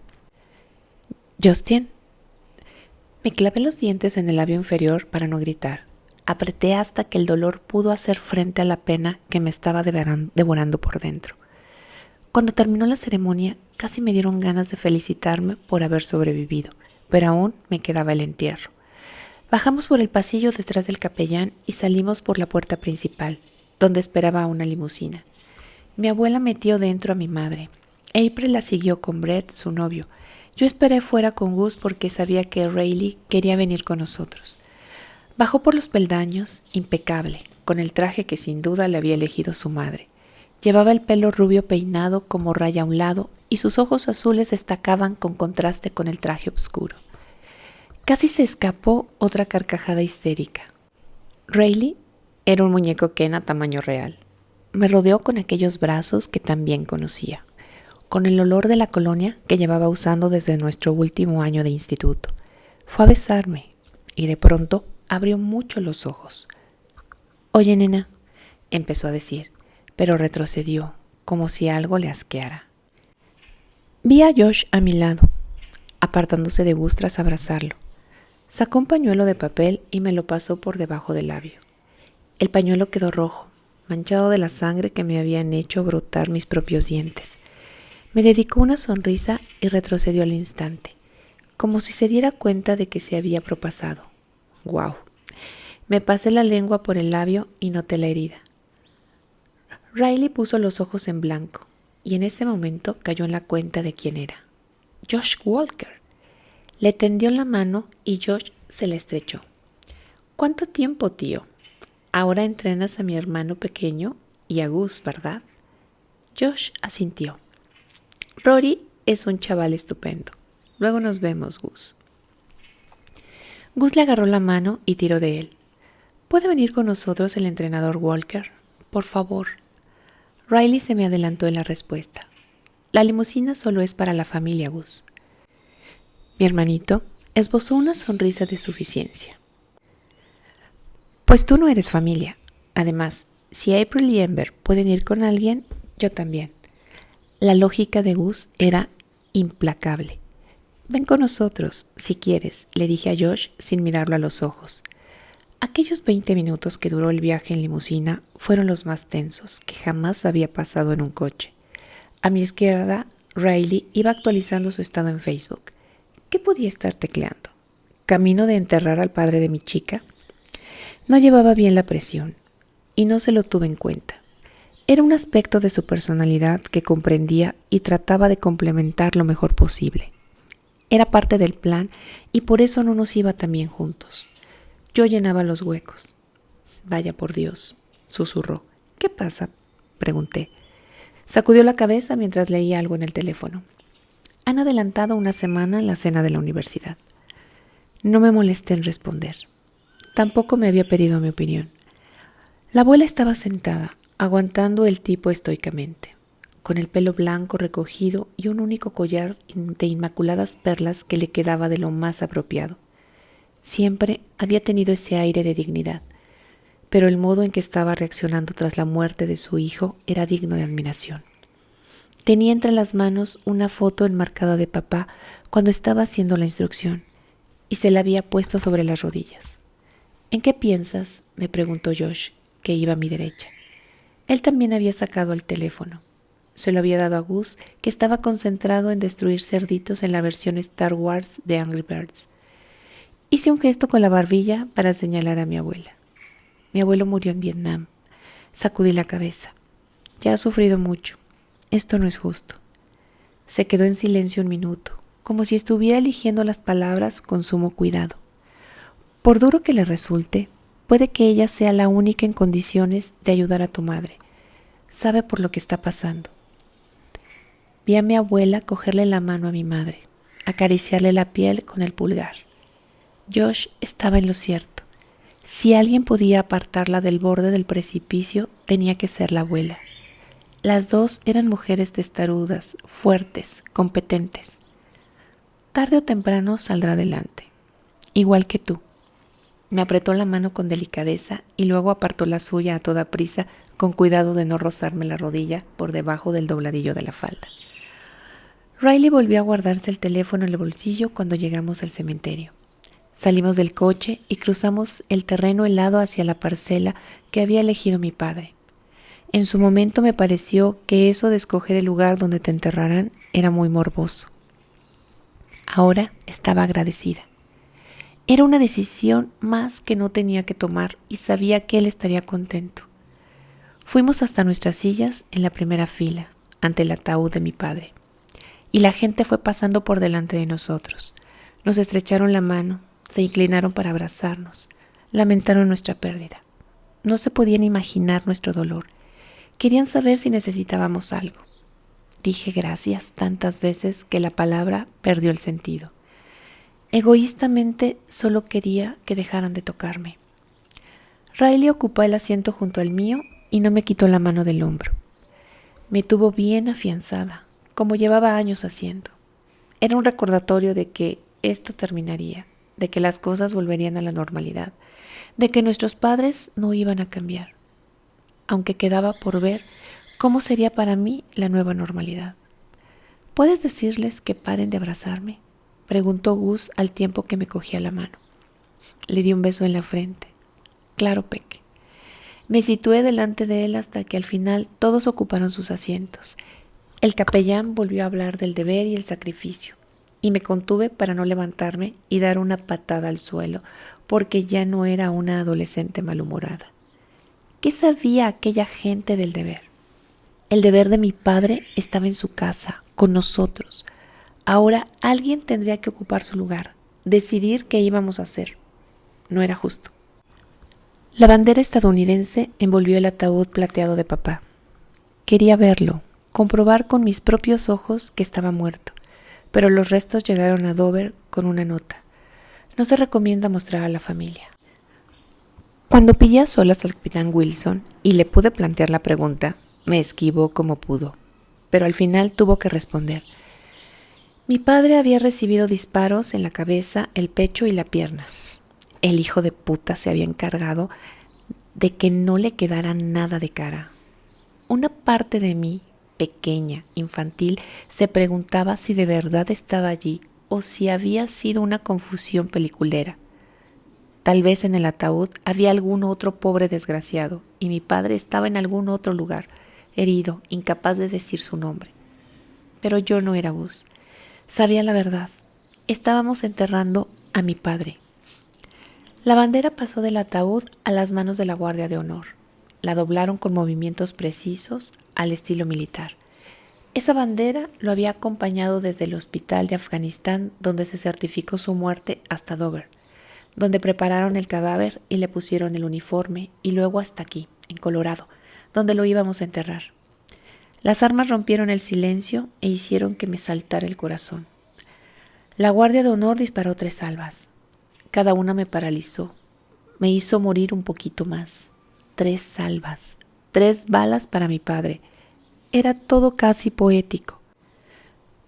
«Justin». Me clavé los dientes en el labio inferior para no gritar. Apreté hasta que el dolor pudo hacer frente a la pena que me estaba devorando por dentro. Cuando terminó la ceremonia, casi me dieron ganas de felicitarme por haber sobrevivido, pero aún me quedaba el entierro. Bajamos por el pasillo detrás del capellán y salimos por la puerta principal, donde esperaba una limusina. Mi abuela metió dentro a mi madre. April la siguió con Brett, su novio. Yo esperé fuera con Gus porque sabía que Riley quería venir con nosotros. Bajó por los peldaños, impecable, con el traje que sin duda le había elegido su madre. Llevaba el pelo rubio peinado como raya a un lado y sus ojos azules destacaban con contraste con el traje oscuro. Casi se escapó otra carcajada histérica. Riley era un muñeco Ken a tamaño real. Me rodeó con aquellos brazos que también conocía, con el olor de la colonia que llevaba usando desde nuestro último año de instituto. Fue a besarme y de pronto abrió mucho los ojos. «Oye, nena», empezó a decir, pero retrocedió, como si algo le asqueara. Vi a Josh a mi lado, apartándose de Gus tras abrazarlo. Sacó un pañuelo de papel y me lo pasó por debajo del labio. El pañuelo quedó rojo, manchado de la sangre que me habían hecho brotar mis propios dientes. Me dedicó una sonrisa y retrocedió al instante, como si se diera cuenta de que se había propasado. ¡Guau! Me pasé la lengua por el labio y noté la herida. Riley puso los ojos en blanco y en ese momento cayó en la cuenta de quién era. Josh Walker. Le tendió la mano y Josh se la estrechó. «¿Cuánto tiempo, tío? Ahora entrenas a mi hermano pequeño y a Gus, ¿verdad?» Josh asintió. «Rory es un chaval estupendo. Luego nos vemos, Gus». Gus le agarró la mano y tiró de él. «¿Puede venir con nosotros el entrenador Walker? Por favor». Riley se me adelantó en la respuesta. «La limusina solo es para la familia, Gus». Mi hermanito esbozó una sonrisa de suficiencia. «Pues tú no eres familia. Además, si April y Amber pueden ir con alguien, yo también». La lógica de Gus era implacable. «Ven con nosotros, si quieres», le dije a Josh sin mirarlo a los ojos. Aquellos 20 minutos que duró el viaje en limusina fueron los más tensos que jamás había pasado en un coche. A mi izquierda, Riley iba actualizando su estado en Facebook. ¿Qué podía estar tecleando? ¿Camino de enterrar al padre de mi chica? No llevaba bien la presión y no se lo tuve en cuenta. Era un aspecto de su personalidad que comprendía y trataba de complementar lo mejor posible. Era parte del plan y por eso no nos iba tan bien juntos. Yo llenaba los huecos. «Vaya por Dios», susurró. «¿Qué pasa?», pregunté. Sacudió la cabeza mientras leía algo en el teléfono. «Han adelantado una semana la cena de la universidad». No me molesté en responder. Tampoco me había pedido mi opinión. La abuela estaba sentada, aguantando el tipo estoicamente, con el pelo blanco recogido y un único collar de inmaculadas perlas que le quedaba de lo más apropiado. Siempre había tenido ese aire de dignidad, pero el modo en que estaba reaccionando tras la muerte de su hijo era digno de admiración. Tenía entre las manos una foto enmarcada de papá cuando estaba haciendo la instrucción y se la había puesto sobre las rodillas. «¿En qué piensas?», me preguntó Josh, que iba a mi derecha. Él también había sacado el teléfono. Se lo había dado a Gus, que estaba concentrado en destruir cerditos en la versión Star Wars de Angry Birds. Hice un gesto con la barbilla para señalar a mi abuela. «Mi abuelo murió en Vietnam». Sacudí la cabeza. «Ya ha sufrido mucho. Esto no es justo». Se quedó en silencio un minuto, como si estuviera eligiendo las palabras con sumo cuidado. «Por duro que le resulte, puede que ella sea la única en condiciones de ayudar a tu madre. Sabe por lo que está pasando». Vi a mi abuela cogerle la mano a mi madre, acariciarle la piel con el pulgar. Josh estaba en lo cierto. Si alguien podía apartarla del borde del precipicio, tenía que ser la abuela. Las dos eran mujeres testarudas, fuertes, competentes. Tarde o temprano saldrá adelante, igual que tú. Me apretó la mano con delicadeza y luego apartó la suya a toda prisa, con cuidado de no rozarme la rodilla por debajo del dobladillo de la falda. Riley volvió a guardarse el teléfono en el bolsillo cuando llegamos al cementerio. Salimos del coche y cruzamos el terreno helado hacia la parcela que había elegido mi padre. En su momento me pareció que eso de escoger el lugar donde te enterrarán era muy morboso. Ahora estaba agradecida. Era una decisión más que no tenía que tomar y sabía que él estaría contento. Fuimos hasta nuestras sillas en la primera fila, ante el ataúd de mi padre, y la gente fue pasando por delante de nosotros. Nos estrecharon la mano, se inclinaron para abrazarnos, lamentaron nuestra pérdida. No se podían imaginar nuestro dolor. Querían saber si necesitábamos algo. Dije gracias tantas veces que la palabra perdió el sentido. Egoístamente solo quería que dejaran de tocarme. Riley ocupó el asiento junto al mío y no me quitó la mano del hombro. Me tuvo bien afianzada, como llevaba años haciendo. Era un recordatorio de que esto terminaría, de que las cosas volverían a la normalidad, de que nuestros padres no iban a cambiar, aunque quedaba por ver cómo sería para mí la nueva normalidad. ¿Puedes decirles que paren de abrazarme?, preguntó Gus al tiempo que me cogía la mano. Le di un beso en la frente. Claro, Peque. Me situé delante de él hasta que al final todos ocuparon sus asientos. El capellán volvió a hablar del deber y el sacrificio, y me contuve para no levantarme y dar una patada al suelo, porque ya no era una adolescente malhumorada. ¿Qué sabía aquella gente del deber? El deber de mi padre estaba en su casa, con nosotros. Ahora alguien tendría que ocupar su lugar, decidir qué íbamos a hacer. No era justo. La bandera estadounidense envolvió el ataúd plateado de papá. Quería verlo, comprobar con mis propios ojos que estaba muerto, pero los restos llegaron a Dover con una nota. No se recomienda mostrar a la familia. Cuando pillé a solas al capitán Wilson y le pude plantear la pregunta, me esquivó como pudo, pero al final tuvo que responder. Mi padre había recibido disparos en la cabeza, el pecho y la pierna. El hijo de puta se había encargado de que no le quedara nada de cara. Una parte de mí, pequeña, infantil, se preguntaba si de verdad estaba allí o si había sido una confusión peliculera. Tal vez en el ataúd había algún otro pobre desgraciado y mi padre estaba en algún otro lugar, herido, incapaz de decir su nombre. Pero yo no era Gus. Sabía la verdad. Estábamos enterrando a mi padre. La bandera pasó del ataúd a las manos de la Guardia de Honor. La doblaron con movimientos precisos al estilo militar. Esa bandera lo había acompañado desde el hospital de Afganistán, donde se certificó su muerte, hasta Dover, donde prepararon el cadáver y le pusieron el uniforme, y luego hasta aquí, en Colorado, donde lo íbamos a enterrar. Las armas rompieron el silencio e hicieron que me saltara el corazón. La Guardia de Honor disparó 3 salvas. Cada una me paralizó. Me hizo morir un poquito más. 3 salvas. 3 balas para mi padre. Era todo casi poético.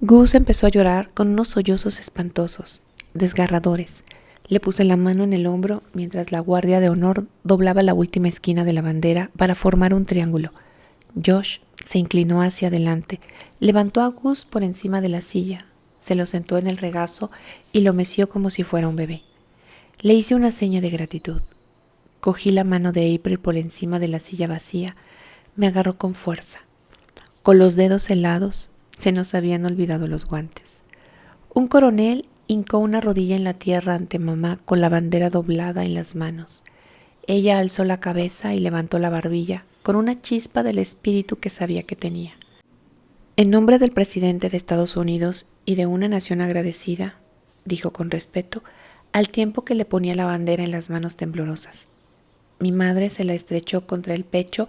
Gus empezó a llorar con unos sollozos espantosos, desgarradores. Le puse la mano en el hombro mientras la Guardia de Honor doblaba la última esquina de la bandera para formar un triángulo. Josh se inclinó hacia adelante, levantó a Gus por encima de la silla, se lo sentó en el regazo y lo meció como si fuera un bebé. Le hice una seña de gratitud. Cogí la mano de April por encima de la silla vacía. Me agarró con fuerza. Con los dedos helados, se nos habían olvidado los guantes. Un coronel hincó una rodilla en la tierra ante mamá con la bandera doblada en las manos. Ella alzó la cabeza y levantó la barbilla con una chispa del espíritu que sabía que tenía. En nombre del presidente de Estados Unidos y de una nación agradecida, dijo con respeto, al tiempo que le ponía la bandera en las manos temblorosas. Mi madre se la estrechó contra el pecho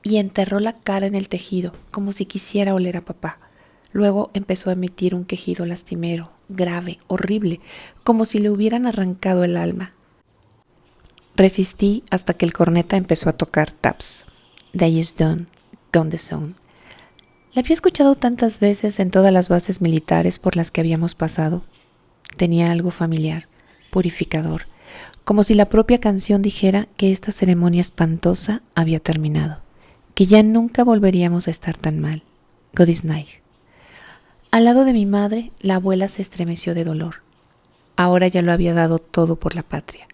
y enterró la cara en el tejido, como si quisiera oler a papá. Luego empezó a emitir un quejido lastimero, grave, horrible, como si le hubieran arrancado el alma. Resistí hasta que el corneta empezó a tocar taps. Day is done, gone the sun. La había escuchado tantas veces en todas las bases militares por las que habíamos pasado. Tenía algo familiar, purificador, como si la propia canción dijera que esta ceremonia espantosa había terminado, que ya nunca volveríamos a estar tan mal. God is nigh. Al lado de mi madre, la abuela se estremeció de dolor. Ahora ya lo había dado todo por la patria.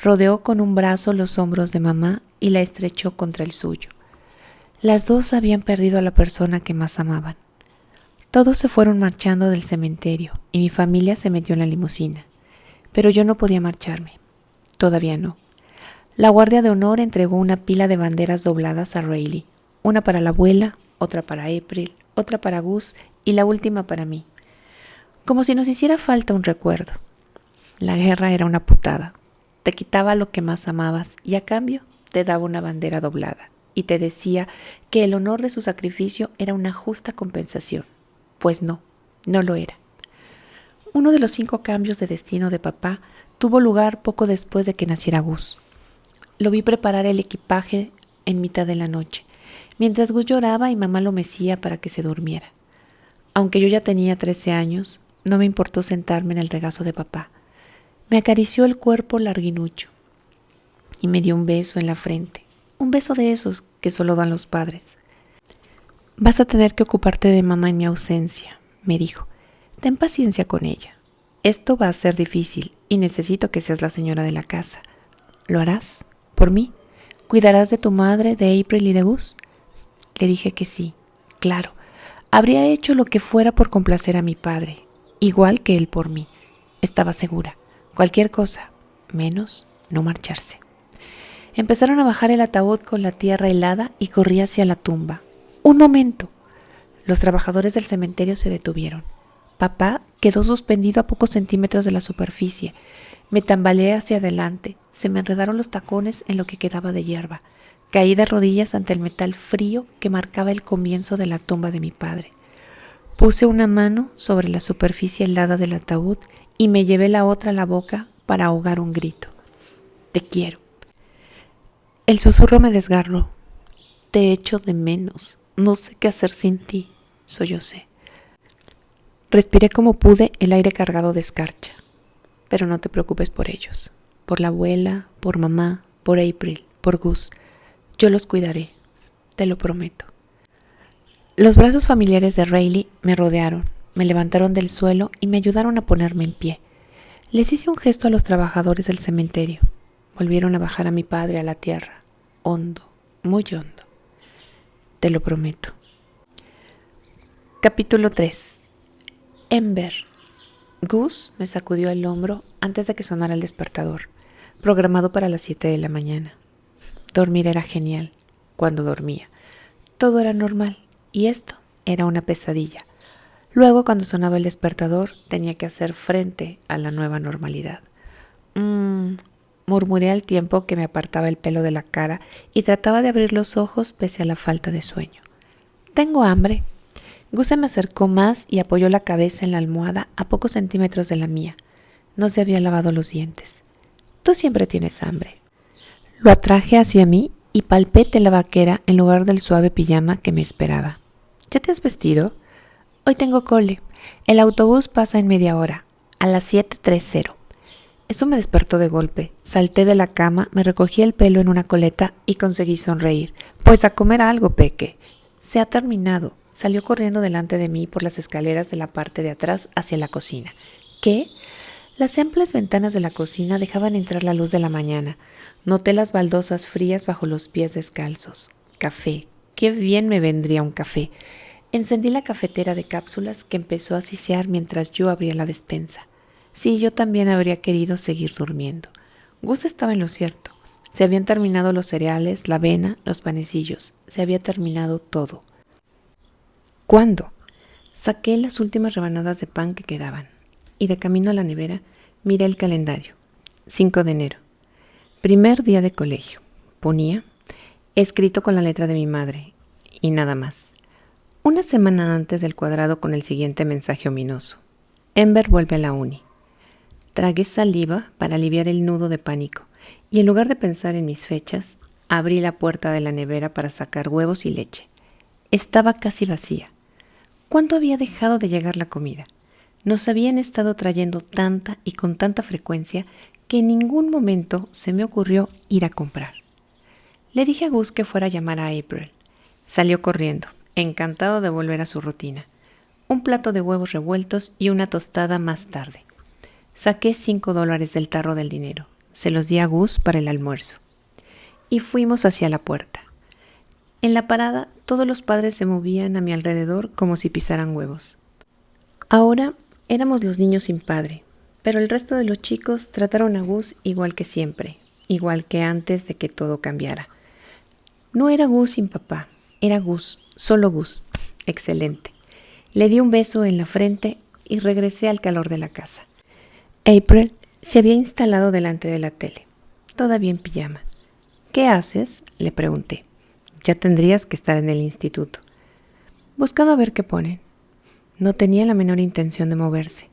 Rodeó con un brazo los hombros de mamá y la estrechó contra el suyo. Las dos habían perdido a la persona que más amaban. Todos se fueron marchando del cementerio y mi familia se metió en la limusina. Pero yo no podía marcharme. Todavía no. La Guardia de Honor entregó una pila de banderas dobladas a Rayleigh. Una para la abuela, otra para April, otra para Gus y la última para mí. Como si nos hiciera falta un recuerdo. La guerra era una putada. Te quitaba lo que más amabas y a cambio te daba una bandera doblada y te decía que el honor de su sacrificio era una justa compensación. Pues no, no lo era. Uno de los 5 cambios de destino de papá tuvo lugar poco después de que naciera Gus. Lo vi preparar el equipaje en mitad de la noche, mientras Gus lloraba y mamá lo mecía para que se durmiera. Aunque yo ya tenía 13 años, no me importó sentarme en el regazo de papá. Me acarició el cuerpo larguinucho y me dio un beso en la frente, un beso de esos que solo dan los padres. Vas a tener que ocuparte de mamá en mi ausencia, me dijo. Ten paciencia con ella. Esto va a ser difícil y necesito que seas la señora de la casa. ¿Lo harás? ¿Por mí? ¿Cuidarás de tu madre, de April y de Gus? Le dije que sí, claro. Habría hecho lo que fuera por complacer a mi padre, igual que él por mí. Estaba segura. Cualquier cosa, menos no marcharse. Empezaron a bajar el ataúd con la tierra helada y corrí hacia la tumba. ¡Un momento! Los trabajadores del cementerio se detuvieron. Papá quedó suspendido a pocos centímetros de la superficie. Me tambaleé hacia adelante. Se me enredaron los tacones en lo que quedaba de hierba. Caí de rodillas ante el metal frío que marcaba el comienzo de la tumba de mi padre. Puse una mano sobre la superficie helada del ataúd y me llevé la otra a la boca para ahogar un grito. Te quiero. El susurro me desgarró. Te echo de menos. No sé qué hacer sin ti, sollocé. Respiré como pude el aire cargado de escarcha. Pero no te preocupes por ellos. Por la abuela, por mamá, por April, por Gus. Yo los cuidaré. Te lo prometo. Los brazos familiares de Rayleigh me rodearon, me levantaron del suelo y me ayudaron a ponerme en pie. Les hice un gesto a los trabajadores del cementerio. Volvieron a bajar a mi padre a la tierra, hondo, muy hondo. Te lo prometo. Capítulo 3. Ember. Gus me sacudió el hombro antes de que sonara el despertador, programado para las 7 de la mañana. Dormir era genial, cuando dormía. Todo era normal y esto era una pesadilla. Luego, cuando sonaba el despertador, tenía que hacer frente a la nueva normalidad. Murmuré al tiempo que me apartaba el pelo de la cara y trataba de abrir los ojos pese a la falta de sueño. Tengo hambre. Gus se me acercó más y apoyó la cabeza en la almohada a pocos centímetros de la mía. No se había lavado los dientes. Tú siempre tienes hambre. Lo atraje hacia mí y palpé tela vaquera en lugar del suave pijama que me esperaba. ¿Ya te has vestido? Hoy tengo cole. El autobús pasa en media hora, a las 7:30. Eso me despertó de golpe. Salté de la cama, me recogí el pelo en una coleta y conseguí sonreír. Pues a comer algo, Peque. Se ha terminado. Salió corriendo delante de mí por las escaleras de la parte de atrás hacia la cocina. ¿Qué? Las amplias ventanas de la cocina dejaban entrar la luz de la mañana. Noté las baldosas frías bajo los pies descalzos. Café. Qué bien me vendría un café. Encendí la cafetera de cápsulas que empezó a sisear mientras yo abría la despensa. Sí, yo también habría querido seguir durmiendo. Gus estaba en lo cierto. Se habían terminado los cereales, la avena, los panecillos. Se había terminado todo. ¿Cuándo? Saqué las últimas rebanadas de pan que quedaban y de camino a la nevera miré el calendario. 5 de enero. Primer día de colegio. Ponía escrito con la letra de mi madre y nada más. Una semana antes del cuadrado con el siguiente mensaje ominoso. Ember vuelve a la uni. Tragué saliva para aliviar el nudo de pánico y en lugar de pensar en mis fechas, abrí la puerta de la nevera para sacar huevos y leche. Estaba casi vacía. ¿Cuándo había dejado de llegar la comida? Nos habían estado trayendo tanta y con tanta frecuencia que en ningún momento se me ocurrió ir a comprar. Le dije a Gus que fuera a llamar a April. Salió corriendo, encantado de volver a su rutina. Un plato de huevos revueltos y una tostada más tarde. Saqué $5 del tarro del dinero. Se los di a Gus para el almuerzo. Y fuimos hacia la puerta. En la parada, todos los padres se movían a mi alrededor como si pisaran huevos. Ahora éramos los niños sin padre, pero el resto de los chicos trataron a Gus igual que siempre, igual que antes de que todo cambiara. No era Gus sin papá, era Gus, solo Gus. Excelente. Le di un beso en la frente y regresé al calor de la casa. April se había instalado delante de la tele, todavía en pijama. ¿Qué haces?, le pregunté. Ya tendrías que estar en el instituto. Buscando a ver qué ponen. No tenía la menor intención de moverse.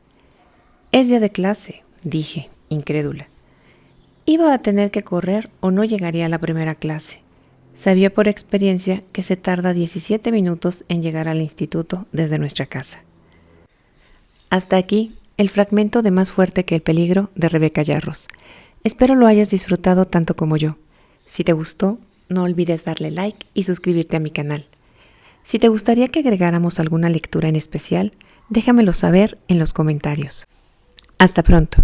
Es día de clase, dije, incrédula. Iba a tener que correr o no llegaría a la primera clase. Sabía por experiencia que se tarda 17 minutos en llegar al instituto desde nuestra casa. Hasta aquí el fragmento de Más fuerte que el peligro de Rebeca Yarros. Espero lo hayas disfrutado tanto como yo. Si te gustó, no olvides darle like y suscribirte a mi canal. Si te gustaría que agregáramos alguna lectura en especial, déjamelo saber en los comentarios. Hasta pronto.